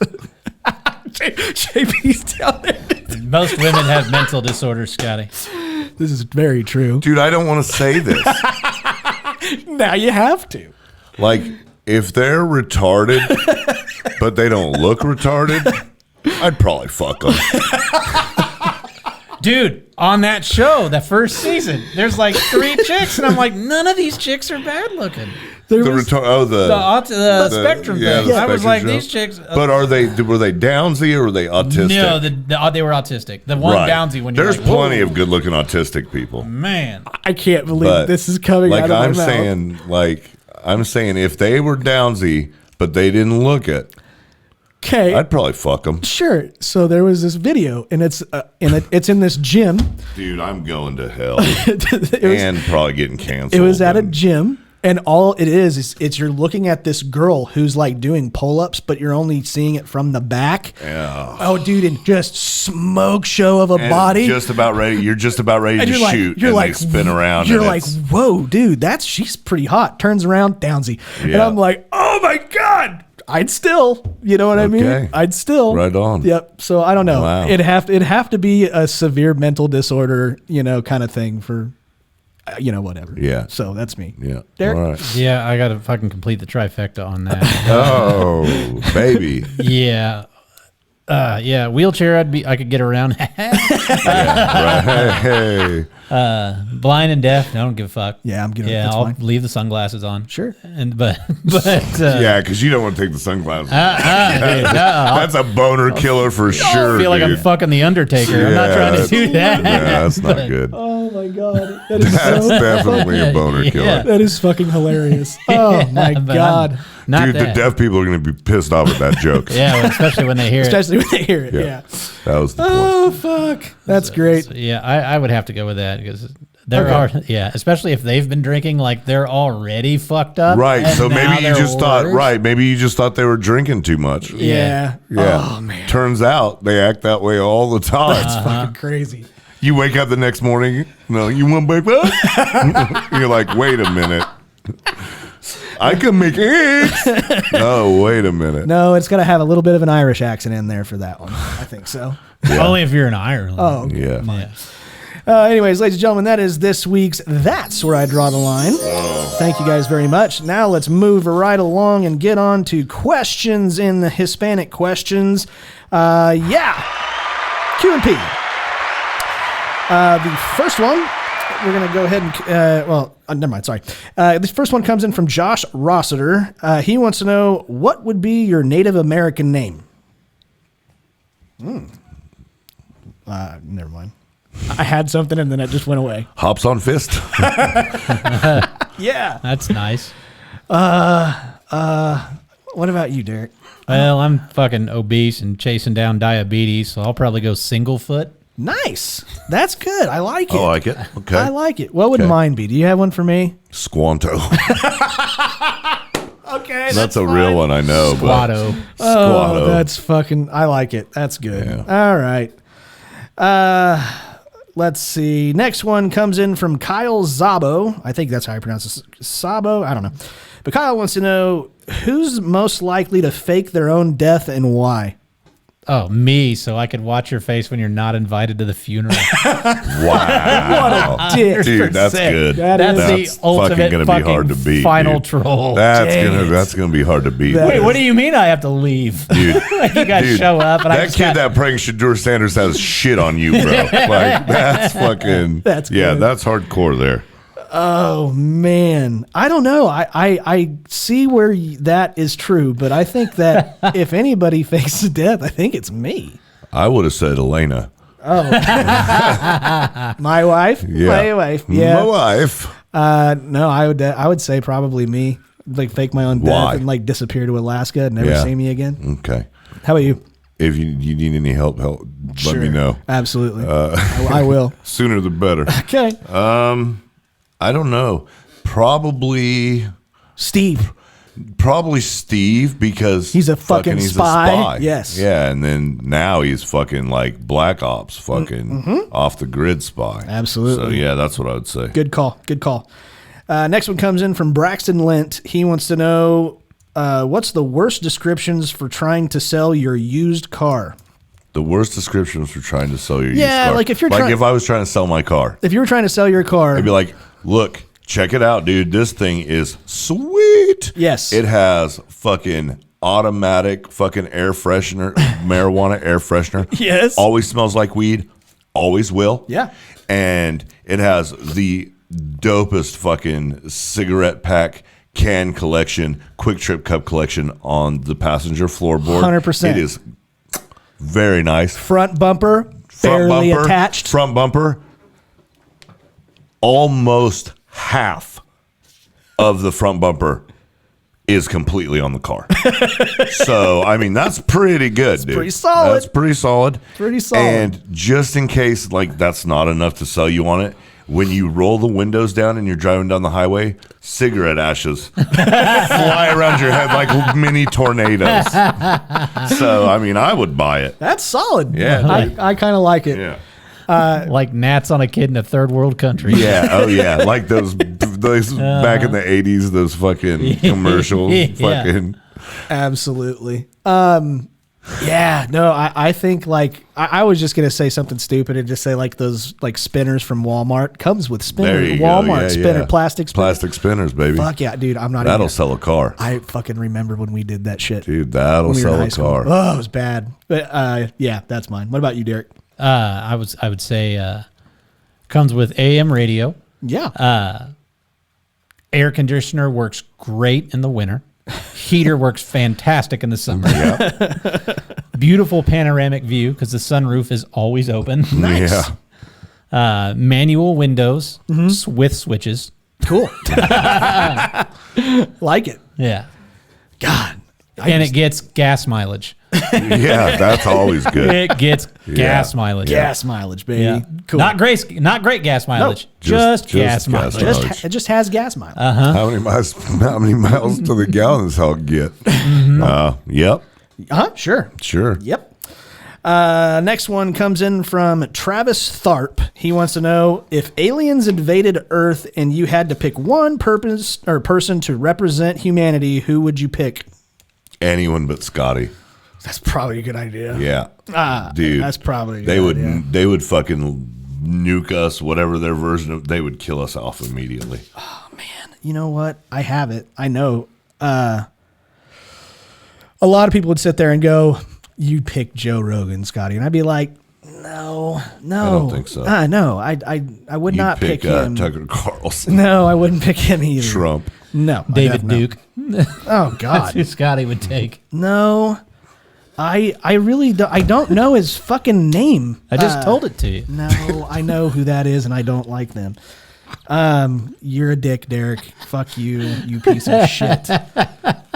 JP's down there. most women have mental disorders, Scotty. This is very true. dude, I don't want to say this. Now you have to. Like, if they're retarded, but they don't look retarded, I'd probably fuck them. Dude, on that show, that first season, there's like 3 chicks, and I'm like, none of these chicks are bad looking. There The was, The spectrum thing. I was spectrum like, show. these chicks. But were they Downsy or were they autistic? No, they were autistic. The one Right. Downsy when you're There's like, plenty whoa, of good-looking autistic people. man. I can't believe But this is coming like out of my I'm mouth. saying, if they were Downsy but they didn't look it, Okay. I'd probably fuck them. Sure. So there was this video, and it's in this gym. Dude, I'm going to hell it was, and probably getting canceled. it was at a and- gym, and all it is it's you're looking at this girl who's like doing pull-ups, but you're only seeing it from the back. Yeah. Oh, dude, and just smoke show of a And body. You're just about ready to And shoot. you're and like, they spin around. You're and like, it's- whoa, dude, she's pretty hot. Turns around, Downsy. And Yeah. I'm like, oh my God. I'd still, you know what I mean? Okay. I'd still. Right on. Yep. So I don't know. Wow. It'd have to be a severe mental disorder, kind of thing for, whatever. Yeah. So that's me. yeah. Derek? All right. Yeah, I got to fucking complete the trifecta on that. Oh, baby. Yeah. Yeah, wheelchair. I could get around. Right. Hey. Blind and deaf. I don't give a fuck. Yeah, I'm good. Yeah, That's I'll fine. leave the sunglasses on. Sure. But Yeah, because you don't want to take the sunglasses. dude, no, That's a boner killer for I sure. feel like I'm dude. fucking the Undertaker. I'm not Yeah, trying to do that. Yeah, that's not But- good. Oh my God. That is That's so definitely a boner Yeah. killer. That is fucking hilarious. Oh my But God. Not Dude, that. the deaf people are going to be pissed off at that joke. Yeah, well, especially when they hear it. Especially when they hear it. Yeah. That was the point. Oh fuck. That's great. So, yeah, I would have to go with that because there are, especially if they've been drinking, like they're already fucked up. Right. and So now maybe you they're just thought, worse. maybe you just thought they were drinking too much. Yeah. Yeah. Oh man. Turns out they act that way all the time. That's fucking crazy. You wake up the next morning, no, you want breakfast? You're like, wait a minute. I can make eggs. No, wait a minute. No, it's got to have a little bit of an Irish accent in there for that one. I think so. Only if you're in Ireland. Oh, Yeah. yeah. Anyways, ladies and gentlemen, that is this week's That's Where I Draw the Line. Thank you guys very much. Now let's move right along and get on to questions in the Hispanic questions. Q&P. The first one, we're going to go ahead and, never mind, sorry. This first one comes in from Josh Rossiter. He wants to know, what would be your Native American name? Never mind. I had something and then it just went away. Hops on fist. Yeah. That's nice. What about you, Derek? Well, I'm fucking obese and chasing down diabetes, so I'll probably go Singlefoot. Nice. That's good. I like it. I like it. Okay. I like it. What would mine be? Do you have one for me? Squanto. Okay. That's a real one, I know. Squatto. Oh, that's fucking, I like it. That's good. Yeah. All right. Let's see. Next one comes in from Kyle Zabo. I think that's how you pronounce it. Sabo? I don't know. But Kyle wants to know, who's most likely to fake their own death and why? Oh, me, so I could watch your face when you're not invited to the funeral. Wow. What a dick. Dude, that's Sick. good. That's the ultimate gonna fucking be hard to beat, final dude. troll. That's gonna be hard to beat. That Wait, what do you mean I have to leave? Dude, Like you guys dude, show up and I that just kid got, that praying Shedeur Sanders has shit on you, bro. Like that's fucking. That's yeah, good. that's hardcore there. Oh, man. I don't know. I see where that is true, but I think that if anybody fakes death, I think it's me. I would have said Elena. My wife? Yeah, My wife. Yeah. my wife. No, I would say probably me. Like fake my own death Why? and like disappear to Alaska and never Yeah. see me again. Okay. How about you? If you need any help, let me know. Absolutely. I will. Sooner the better. Okay. I don't know. Probably Steve. Steve, because He's a fucking spy. Yes. Yeah, and then now he's fucking like Black Ops, fucking off the grid spy. Absolutely. So yeah, that's what I would say. Good call. Good call. Next one comes in from Braxton Lent. He wants to know, what's the worst descriptions for trying to sell your used car? The worst descriptions for trying to sell your used Yeah, car. like if you're like trying- if I was trying to sell my car, If you were trying to sell your car, I'd be like, look, check it out, dude. This thing is sweet. Yes. It has fucking automatic fucking air freshener, marijuana air freshener. Yes. Always smells like weed. Always will. Yeah. And it has the dopest fucking cigarette pack can collection, quick trip cup collection on the passenger floorboard. 100%. It is very nice. front bumper, Front barely bumper, attached. Front bumper, almost half of the front bumper is completely on the car. So, I mean, that's pretty good, dude. pretty solid. That's pretty solid. Pretty solid. And just in case, like, that's not enough to sell you on it, when you roll the windows down and you're driving down the highway, cigarette ashes fly around your head like mini tornadoes. So, I mean, I would buy it. That's solid. Yeah, I kind of like it. Yeah. like gnats on a kid in a third world country. Yeah. Oh, yeah. Like those back in the 80s, those fucking commercials. Yeah. Fucking. Absolutely. Yeah, no, I think like I was just gonna say something stupid and just say like those like spinners from Walmart comes with spinner There you go. Walmart Yeah, spinner yeah. plastic spinner. Plastic spinners, baby. Fuck yeah, dude! I'm not. That'll even, sell a car. I fucking remember when we did that shit. Dude, that'll when we were in sell high a school. car. Oh, it was bad. But yeah, that's mine. What about you, Derek? I would say comes with AM radio. Yeah. Air conditioner works great in the winter. Heater works fantastic in the summer. Beautiful panoramic view because the sunroof is always open. Nice. Yeah. Manual windows with switches. Cool. Like it. Yeah. God. And it gets gas mileage. Yeah, that's always good. It gets gas mileage. Gas mileage, baby. Yeah. Cool. Not great gas mileage. Just gas gas mileage. mileage. It just has gas mileage. How many miles to the gallon does Hulk get? Yep. Sure. Sure. Yep. Next one comes in from Travis Tharp. He wants to know, if aliens invaded Earth and you had to pick one person to represent humanity, who would you pick? Anyone but Scotty. That's probably a good idea. Yeah. Dude. That's probably a they good would idea. they would fucking nuke us, whatever their version of, they would kill us off immediately. Oh, man. You know what? I have it. I know. A lot of people would sit there and go, you pick Joe Rogan, Scotty. And I'd be like, no. I don't think so. No, I would not pick him. Tucker Carlson. No, I wouldn't pick him either. Trump. No. David Duke. Oh, God. That's who Scotty would take. No. I really don't. I don't know his fucking name. I just told it to you. No, I know who that is, and I don't like them. You're a dick, Derek. Fuck you, you piece of shit.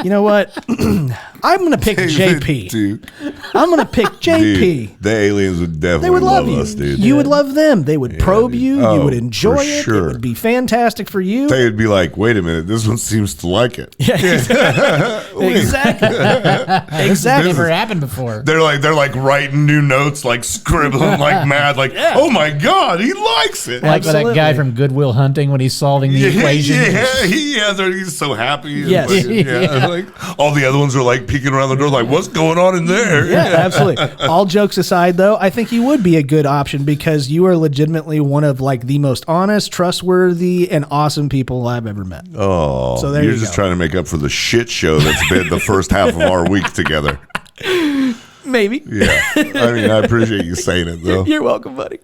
You know what? I'm gonna pick JP. Dude. I'm gonna pick JP. Dude, the aliens would definitely They would love you. us, dude. You would love them. They would probe dude. you. You would enjoy for it. sure. It would be fantastic for you. They would be like, wait a minute, this one seems to like it. Yeah, exactly. Exactly. Never happened before. They're like writing new notes, like scribbling like mad, like, oh my God, he likes it. Like Absolutely. that guy from Good Will Hunting when he's solving the equation. He's so happy. Yes. Yeah. Like all the other ones are like peeking around the door, like, what's going on in there? Yeah, absolutely. All jokes aside, though, I think you would be a good option because you are legitimately one of like the most honest, trustworthy, and awesome people I've ever met. Oh, So there you're you just go. trying to make up for the shit show that's been the first half of our week together. Maybe. Yeah, I mean, I appreciate you saying it though. You're welcome, buddy.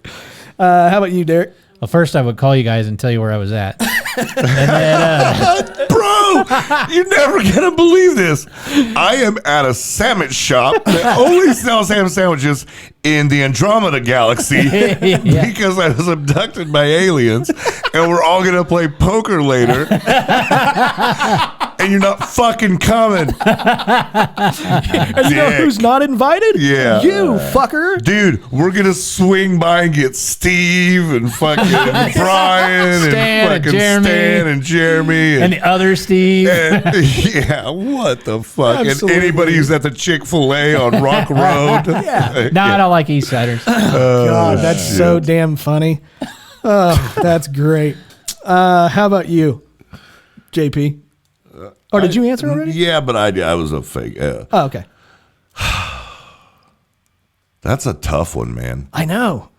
How about you, Derek? Well, first I would call you guys and tell you where I was at. And then, Bro, you're never gonna believe this. I am at a sandwich shop that only sells ham sandwiches in the Andromeda galaxy because I was abducted by aliens, and we're all gonna play poker later. And you're not fucking coming. And you know who's not invited? Yeah. You, fucker. Dude, we're gonna swing by and get Steve and fucking Brian Stan and and fucking Jeremy. Stan and Jeremy and the other Steve. and yeah, what the fuck? Absolutely. And anybody who's at the Chick-fil-A on Rock Road. Yeah. No, I don't like East Siders. God, that's shit. so damn funny. Oh, that's great. How about you, JP? Or did you answer already? Yeah, but I was a fake. Oh, okay. That's a tough one, man. I know.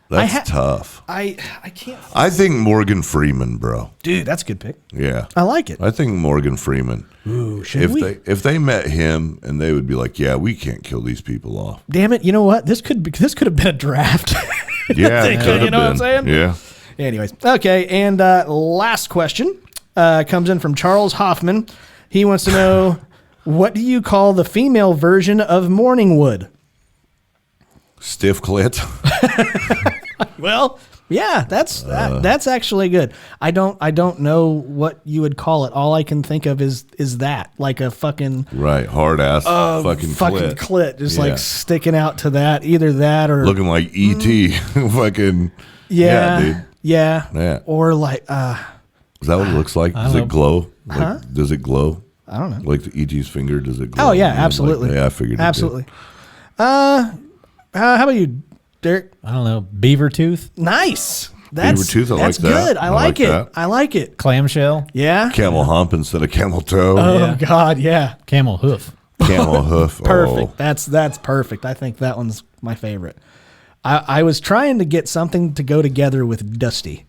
That's tough. I can't. I think Morgan Freeman, bro. Dude, that's a good pick. Yeah. I like it. I think Morgan Freeman. Ooh, should we? If they met him and they would be like, yeah, we can't kill these people off. Damn it! You know what? This could have been a draft. Yeah, They it could, could you have know what I'm been. saying? Yeah. Anyways, okay. And last question comes in from Charles Hoffman. He wants to know, what do you call the female version of Morningwood? Stiff clit. Well, yeah, that's actually good. I don't know what you would call it. All I can think of is that, like a fucking Right. Hard ass fucking clit, just Yeah. like sticking out to that. Either that or Looking like E.T. fucking. yeah, dude. yeah, or like Is that what it looks like? Does it glow? Like, does it glow? I don't know. Like the E.T.'s finger, does it glow? Oh yeah, Like, absolutely. yeah, I figured it did. absolutely. How about you, Derek? I don't know. Beaver tooth, Nice. That's tooth, I that's like that. good. I I like like it. that. I like it. clamshell, Yeah. Camel hump instead of camel toe. Oh Yeah. God, yeah. camel hoof. Camel hoof. Perfect. Oh. That's perfect. I think that one's my favorite. I was trying to get something to go together with Dusty,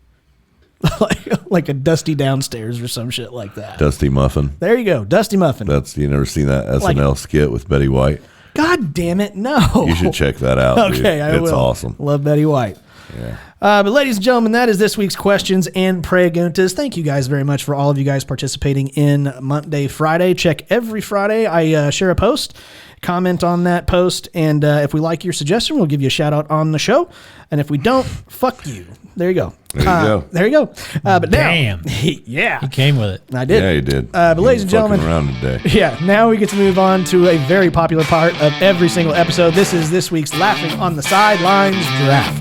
like a Dusty downstairs or some shit like that. Dusty Muffin. There you go, Dusty Muffin. That's you never seen that Like- SNL skit with Betty White? God damn it, no. You should check that out. Okay, dude. I will. It's awesome. Love Betty White. Yeah. But ladies and gentlemen, that is this week's questions and preguntas. Thank you guys very much for all of you guys participating in Monday, Friday. Check every Friday. I share a post, comment on that post, and if we like your suggestion, we'll give you a shout out on the show. And if we don't, fuck you. There you go. There you go. There you go. But Damn. now, yeah, He came with it. I did. Yeah, you did. But You ladies and were fucking gentlemen, around today. yeah, now we get to move on to a very popular part of every single episode. This is this week's Laughing on the Sidelines draft.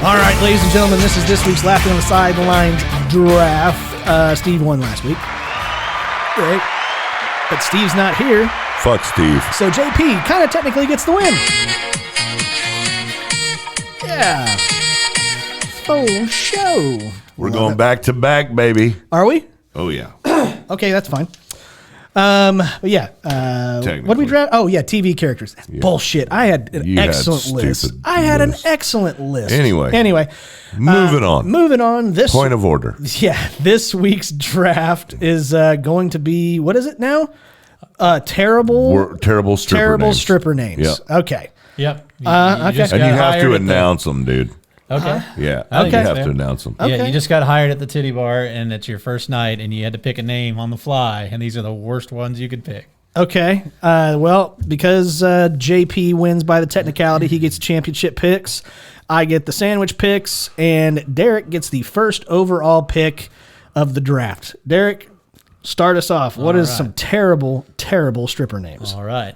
All right, ladies and gentlemen, this is this week's Laughing on the Sidelines draft. Steve won last week. Right. But Steve's not here, Fuck Steve. so JP kind of technically gets the win. Yeah. full show. We're going back to back, baby. Are we? Oh, yeah. Okay, that's fine. But yeah. What did we draft? Oh, yeah, TV characters. Bullshit. I had an excellent list. I had an excellent list. Anyway. Moving on. Moving on. This Point of order. Yeah, this week's draft is going to be, what is it now? Terrible stripper names. Yep. Okay. Yep. Okay. And you have to announce them, dude. Okay. Yeah. Okay. You have to announce them. Okay. Yeah, you just got hired at the titty bar, and it's your first night, and you had to pick a name on the fly, and these are the worst ones you could pick. Okay. Well, because JP wins by the technicality, he gets championship picks. I get the sandwich picks, and Derek gets the first overall pick of the draft. Derek, start us off. What is some terrible, terrible stripper names? All right.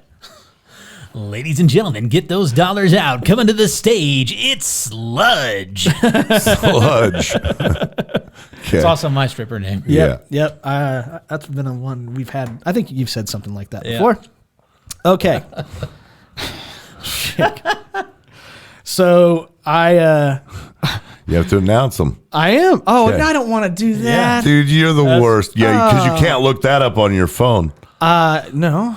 Ladies and gentlemen, get those dollars out. Coming to the stage, it's Sludge. Sludge. It's also my stripper name. Yep. That's been a one we've had. I think you've said something like that Yeah. before. Okay. Shit. So You have to announce them. I am. Oh, Okay. I don't want to do that. Dude, you're the worst. Yeah, because you can't look that up on your phone. No,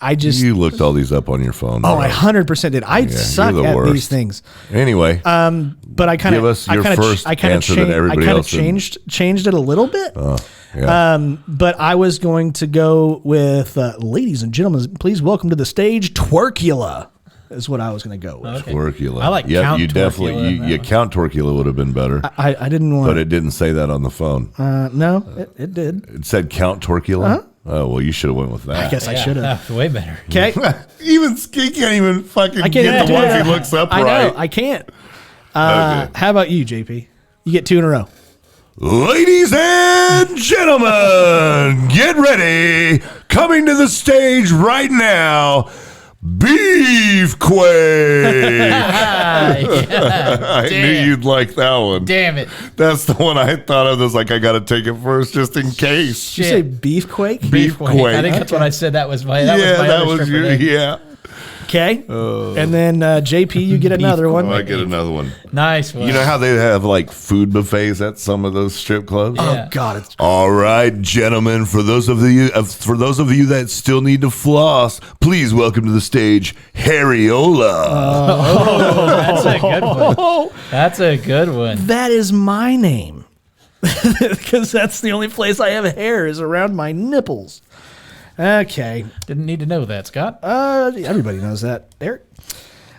I just. You looked all these up on your phone. Oh, bro. I 100% did. I suck you're the at worst. these things. Anyway. But I kind of Give us your first answer that everybody else didn't. changed it a little bit. Yeah. But I was going to go with, ladies and gentlemen, please welcome to the stage, Twerkula, is what I was going to go with. Okay. Twerkula. I like Yep, Count you definitely Twerkula. you Count Twerkula would have been better, I didn't want. but it didn't say that on the phone. No, it did. It said Count Twerkula. Oh well, you should have went with that. I guess I should have. That's way better. Okay. Even Ski can't even fucking I can't get the do ones it. he looks up I right. know. I can't. Okay. How about you, JP? You get 2 in a row. Ladies and gentlemen, get ready. Coming to the stage right now, Beefquake. I knew you'd like that one. Damn it. That's the one I thought of. That's like, I got to take it first just in case. Did you say Beefquake? Beefquake. I think that's what I said. That was my. Yeah, my that other was stripper your. name. Yeah. Okay. And then JP, you get another one. Oh, I get another one. Nice one. You know how they have like food buffets at some of those strip clubs? Yeah. Oh God, it's All right, gentlemen. For those of you that still need to floss, please welcome to the stage Harriola. Oh, that's a good one. That's a good one. that is my name because that's the only place I have hair is around my nipples. Okay. Didn't need to know that, Scott. Everybody knows that, Eric.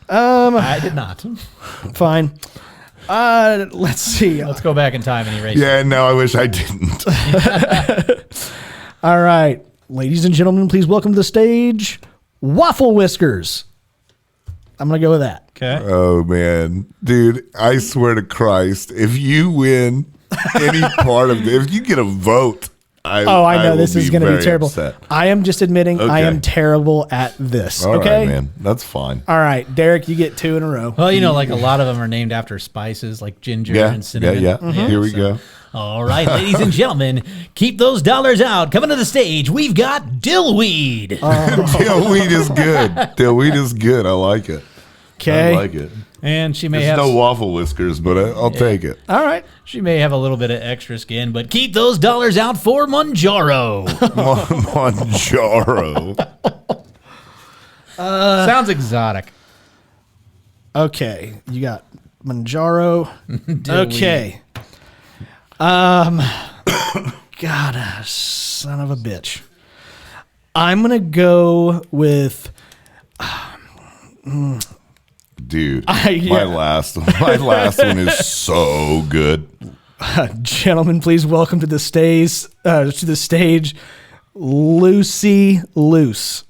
I did not. Fine. Let's see. Let's go back in time and erase. Yeah, no, I wish I didn't. All right, ladies and gentlemen, please welcome to the stage Waffle Whiskers. I'm gonna go with that. Okay. Oh man, dude, I swear to Christ, if you win any part of this, if you get a vote, I know will this is going to be very terrible. upset. I am just admitting I Okay. am terrible at this. All okay, right, man, that's fine. All right, Derek, you get 2 in a row. Well, you know, like a lot of them are named after spices, like ginger Yeah, and cinnamon. yeah. Here we go. All right, ladies and gentlemen, keep those dollars out. Coming to the stage, we've got Dillweed. Dillweed is good. Dillweed is good. I like it. Okay, I like it. And she may There's have no waffle whiskers, but I'll take it. all right. she may have a little bit of extra skin, but keep those dollars out for Manjaro. Manjaro. Sounds exotic. Okay, you got Manjaro. Dillweed. Okay. God, son of a bitch. I'm gonna go with. Dude, Yeah. my last one is so good. Gentlemen, please welcome to the stage, Lucy Loose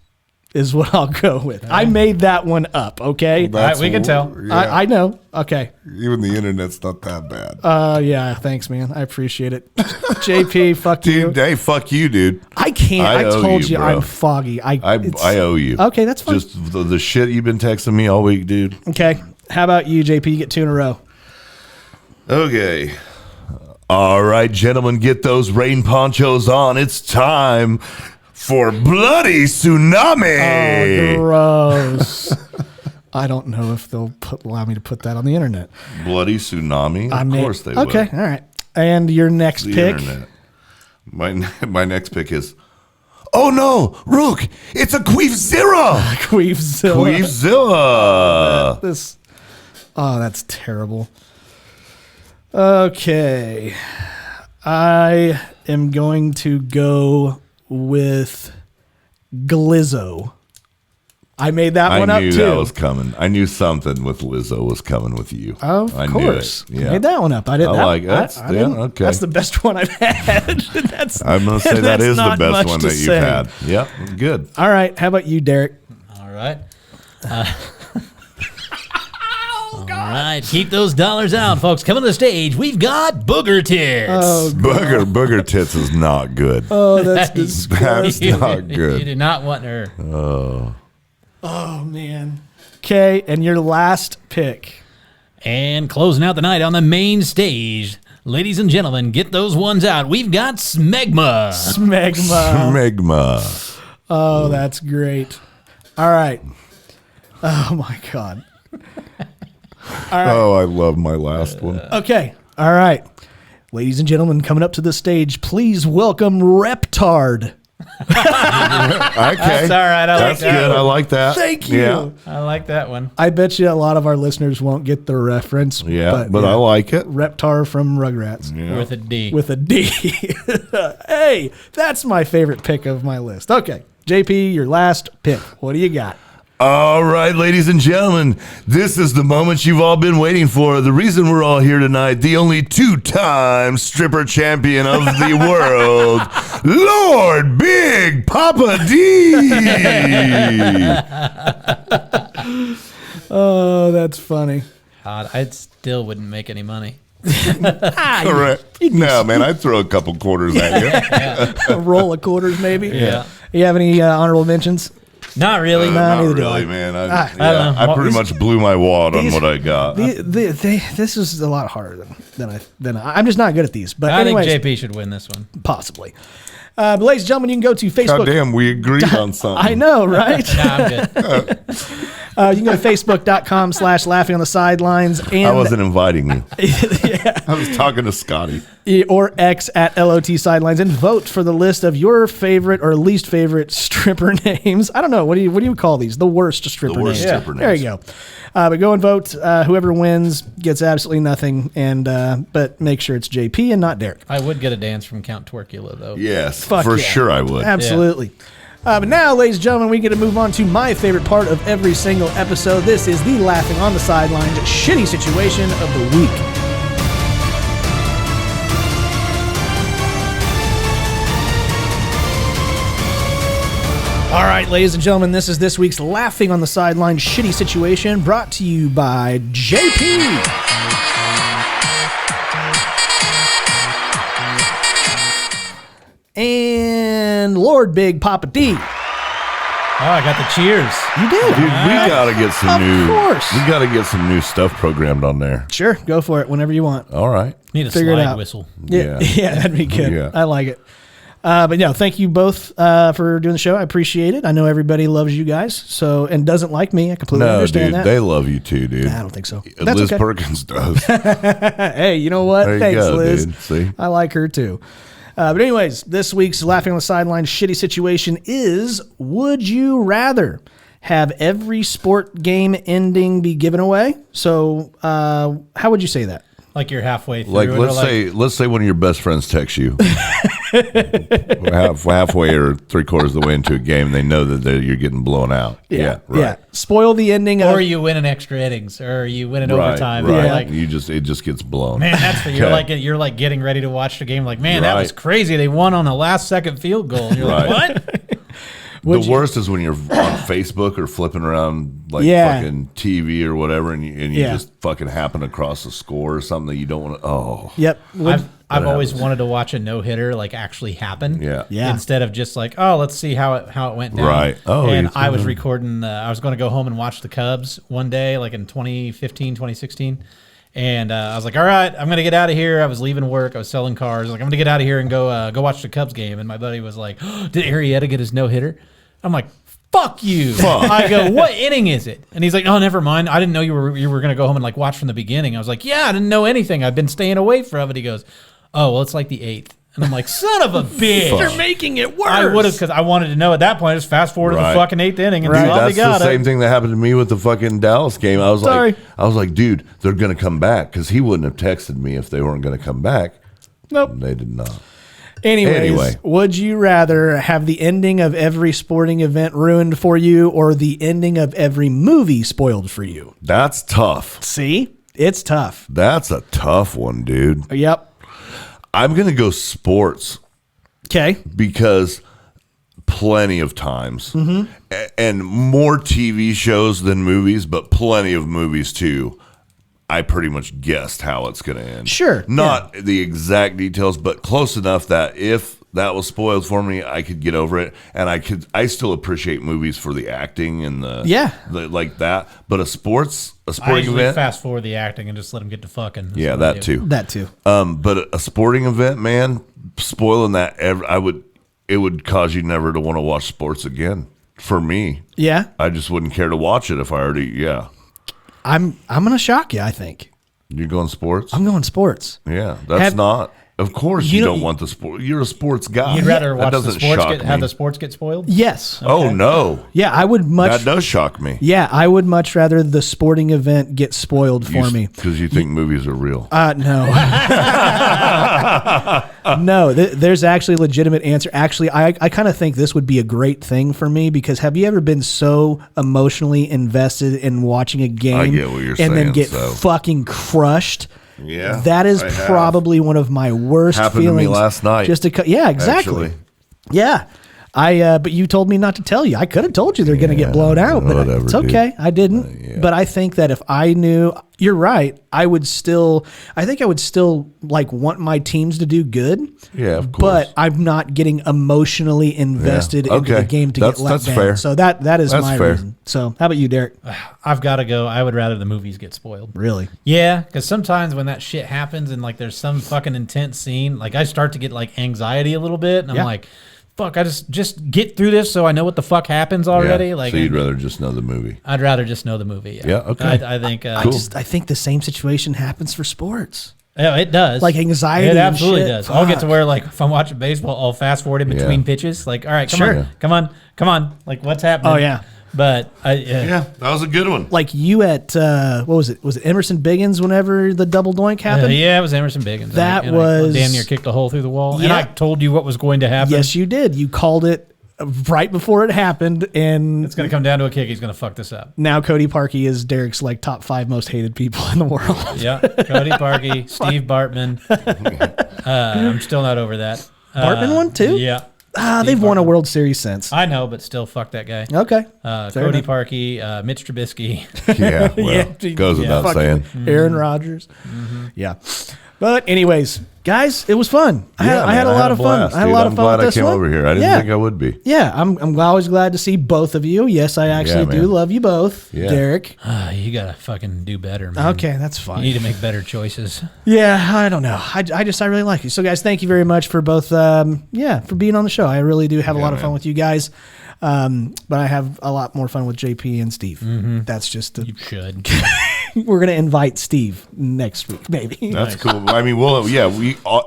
is what I'll go with. I made that one up, okay? That's we can tell. Yeah, I know. Okay. even the internet's not that bad. Yeah, thanks, man. I appreciate it. JP, fuck you. Dude, hey, fuck you, dude. I can't. I owe told you, bro. I'm foggy. I owe you. Okay, that's fine. Just the shit you've been texting me all week, dude. Okay. How about you, JP? You get 2 in a row. Okay. All right, gentlemen, get those rain ponchos on. It's time for Bloody Tsunami. Oh, gross. I don't know if they'll allow me to put that on the internet. Bloody tsunami? Of course they will. Okay, all right. And your next pick? Internet. My next pick is, oh no, Rook, it's a Queefzilla. Queefzilla. Queefzilla. That's terrible. Okay. I am going to go with Glizzo. I made that one up too. I knew that was coming. I knew something with Lizzo was coming with you. Of I course. Knew it. Yeah. I made that one up. I didn't. I like it. Okay. That's the best one I've had. I'm going to say that is the best one that you've say. had. Yep. Good. All right. How about you, Derek? All right. All right. Keep those dollars out, folks. Coming to the stage, we've got Booger Tits. Oh, Booger Tits is not good. Oh, that's disgusting. That's not good. You do not want her. Oh, man. Okay, and your last pick. And closing out the night on the main stage, ladies and gentlemen, get those ones out. We've got Smegma. Smegma. Oh, that's great. All right. Oh, my God. All right. Oh, I love my last one. Okay. All right. Ladies and gentlemen, coming up to the stage, please welcome Reptard. Okay. That's all right. That's good. I like that. Thank you. Yeah. I like that one. I bet you a lot of our listeners won't get the reference. Yeah, but I like it. Reptar from Rugrats. Yeah. With a D. With a D. Hey, that's my favorite pick of my list. Okay. JP, your last pick. What do you got? All right, ladies and gentlemen, this is the moment you've all been waiting for. The reason we're all here tonight, the only two-time stripper champion of the world, Lord Big Papa D. Oh, that's funny. God, I still wouldn't make any money. Correct. No, man, I'd throw a couple quarters at you. A roll of quarters, maybe. Yeah. You have any honorable mentions? Not really. Not neither do really, I. man. I don't know. I pretty much blew my wad on what I got. This is a lot harder than I'm just not good at these. But I anyways, think JP should win this one. possibly. But ladies and gentlemen, you can go to Facebook. God damn, we agreed on something. I know, right? Nah, I'm good. You can go to facebook.com/laughing on the sidelines and I wasn't inviting you. I was talking to Scotty. or X at LOT sidelines and vote for the list of your favorite or least favorite stripper names. I don't know. What do you call these? The worst stripper The worst names. stripper There names. you go. But go and vote. Whoever wins gets absolutely nothing. And but make sure it's JP and not Derek. I would get a dance from Count Twerkula, though. Yes, Fuck for yeah. sure I would. Absolutely. But now, ladies and gentlemen, we get to move on to my favorite part of every single episode. This is the Laughing on the Sidelines shitty situation of the week. All right, ladies and gentlemen, this is this week's Laughing on the Sidelines shitty situation brought to you by JP. And Lord Big Papa D. Oh, I got the cheers. You did. Dude, we gotta get some Of course. We gotta get some new stuff programmed on there. Sure, go for it whenever you want. All right. Need a Figure it slide out. whistle. Yeah, Yeah. yeah, that'd be good. Yeah. I like it. But yeah, thank you both for doing the show. I appreciate it. I know everybody loves you guys, so and doesn't like me. I completely No, understand dude, that. they love you too, dude. I don't think so. That's Liz okay. Perkins does. Hey, you know what? There you Thanks, go, Liz. dude. See? I like her too. But anyways, this week's Laughing on the Sideline shitty situation is: would you rather have every sport game ending be given away? So, how would you say that? Like you're halfway through. Like and let's say one of your best friends texts you halfway or three-quarters of the way into a game, and they know that you're getting blown out. Yeah, right. Yeah. Spoil the ending. or of, you win in extra innings, or you win in Right, overtime. right. And Yeah. you're like, It just gets blown. man, that's for, you're Okay. like getting ready to watch the game. Like, man, that was Right. crazy. They won on a last second field goal. And you're Right. like, what? The worst is when you're on Facebook or flipping around like Yeah. fucking TV or whatever, and you Yeah. just fucking happen across a score or something that you don't want to. Oh, Yep. I've always wanted to watch a no hitter like actually happen. Yeah. Yeah. Instead of just like, oh, let's see how it went down. Right. Oh, and you I was too. recording. I was going to go home and watch the Cubs one day, like in 2015, 2016. And I was like, all right, I'm going to get out of here. I was leaving work. I was selling cars. Like, I'm going to get out of here and go watch the Cubs game. And my buddy was like, oh, did Arrieta get his no hitter? I'm like, fuck you. I go, what inning is it? And he's like, oh, never mind. I didn't know you were going to go home and like watch from the beginning. I was like, yeah, I didn't know anything. I've been staying away from it. He goes, oh, well, it's like the 8th. And I'm like, son of a bitch. You're making it worse. I would have, because I wanted to know at that point. Just fast forward to the fucking 8th inning. And Dude, well, that's they got the same thing that happened to me with the fucking Dallas game. I was like, dude, they're going to come back, because he wouldn't have texted me if they weren't going to come back. Nope. They did not. Anyway, would you rather have the ending of every sporting event ruined for you or the ending of every movie spoiled for you? That's tough. See? It's tough. That's a tough one, dude. Yep. I'm going to go sports. Okay. Because plenty of times, and more TV shows than movies, but plenty of movies too, I pretty much guessed how it's going to end. Sure. Not the exact details, but close enough that if that was spoiled for me, I could get over it. And I still appreciate movies for the acting and the like that. But a sporting event, fast forward the acting and just let them get to fucking. Yeah, that too. That too. But a sporting event, man, spoiling that, it would cause you never to want to watch sports again. For me, Yeah. I just wouldn't care to watch it if I already. Yeah, I'm going to shock you, I think. you're going sports. I'm going sports. Yeah, that's not. Of course, you don't want the sport. You're a sports guy. You'd rather That watch the doesn't sports shock have me. the sports get spoiled? Yes. Oh no, Yeah, I would much. that does shock me. Yeah, I would much rather the sporting event get spoiled for me. Because you think movies are real. No. No, there's actually a legitimate answer. Actually, I kind of think this would be a great thing for me, because have you ever been so emotionally invested in watching a game I get what you're and then saying, get so. fucking crushed? Yeah, That is I have. probably one of my worst Happened to me feelings. last night, Yeah, exactly. actually. Yeah. But you told me not to tell you. I could have told you they're going to get blown out, but whatever, it's okay. dude. I didn't. But I think that if I knew, you're right, I would still like want my teams to do good. Yeah, of course. But I'm not getting emotionally invested into the game to get let That's down. fair. So that is That's my fair. reason. So how about you, Derek? I've got to go. I would rather the movies get spoiled. Really? Yeah, because sometimes when that shit happens and like there's some fucking intense scene, like I start to get like anxiety a little bit, and I'm like, fuck, I just get through this so I know what the fuck happens already. Yeah, Like, so you'd rather just know the movie. I'd rather just know the movie. Yeah, okay. I think. Cool. I think the same situation happens for sports. Yeah, it does. Like anxiety It and absolutely shit. does. I'll get to Fuck. where like if I'm watching baseball, I'll fast forward in between pitches. Like, all right, come on. Like, what's happening? Oh, yeah. But Yeah, that was a good one. Like you at what was it? Was it Emerson Biggins whenever the double doink happened? yeah, it was Emerson Biggins. That And was- damn near kicked a hole through the wall. And Yeah. I told you what was going to happen. Yes, you did. You called it right before it happened, and It's going to come down to a kick. He's going to fuck this up. now Cody Parkey is Derek's like top 5 most hated people in the world. Yeah, Cody Parkey, Steve Bartman. I'm still not over that. Bartman won too? Yeah. They've won a World Series since. I know, but still, fuck that guy. Okay. Cody enough. Parkey, Mitch Trubisky. Yeah, well, Yeah, goes without fucking saying. Aaron Rodgers. Yeah. But anyways, guys, it was fun. I had a lot of fun. blast, I had a dude. lot I'm of fun glad with I this came one. over here. I didn't think I would be. Yeah, I'm always glad to see both of you. Yes, I actually Yeah, do man. love you both, Yeah. Derek. You got to fucking do better, man. Okay, that's You fine. need to make better choices. Yeah, I don't know. I really like you. So, guys, thank you very much for both. For being on the show. I really do have a lot of fun man. with you guys. But I have a lot more fun with JP and Steve. That's just You should. we're gonna invite Steve next week, maybe. That's cool. I mean,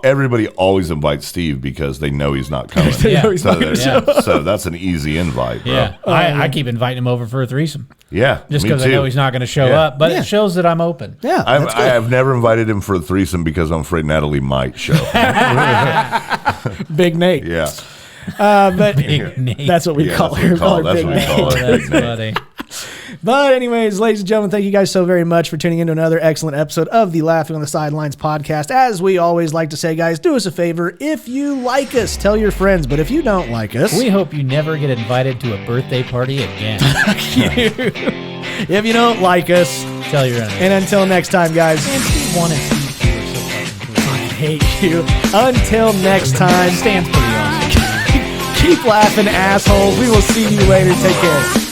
everybody always invites Steve because they know he's not coming. They know he's so, not gonna so that's an easy invite, bro. Yeah. I keep inviting him over for a threesome. Yeah, Just me because I know too. he's not going to show Yeah. up. But Yeah. it shows that I'm open. Yeah, that's good. I've never invited him for a threesome because I'm afraid Natalie might show. Big Nate. Yeah, But Big Nate. that's what we Yeah, call that's what her. we call it. That's Big what we Nate. call it. That's funny. But anyways, ladies and gentlemen, thank you guys so very much for tuning into another excellent episode of the Laughing on the Sidelines podcast. As we always like to say, guys, do us a favor. If you like us, tell your friends. But if you don't like us, We hope you never get invited to a birthday party again. if you don't like us, Tell your enemies. and until next time, guys, And Steve wanted Steve too. We're so fucking cool. I hate you. Until next time, Stands pretty awesome. keep laughing, assholes. We will see you later. Take care.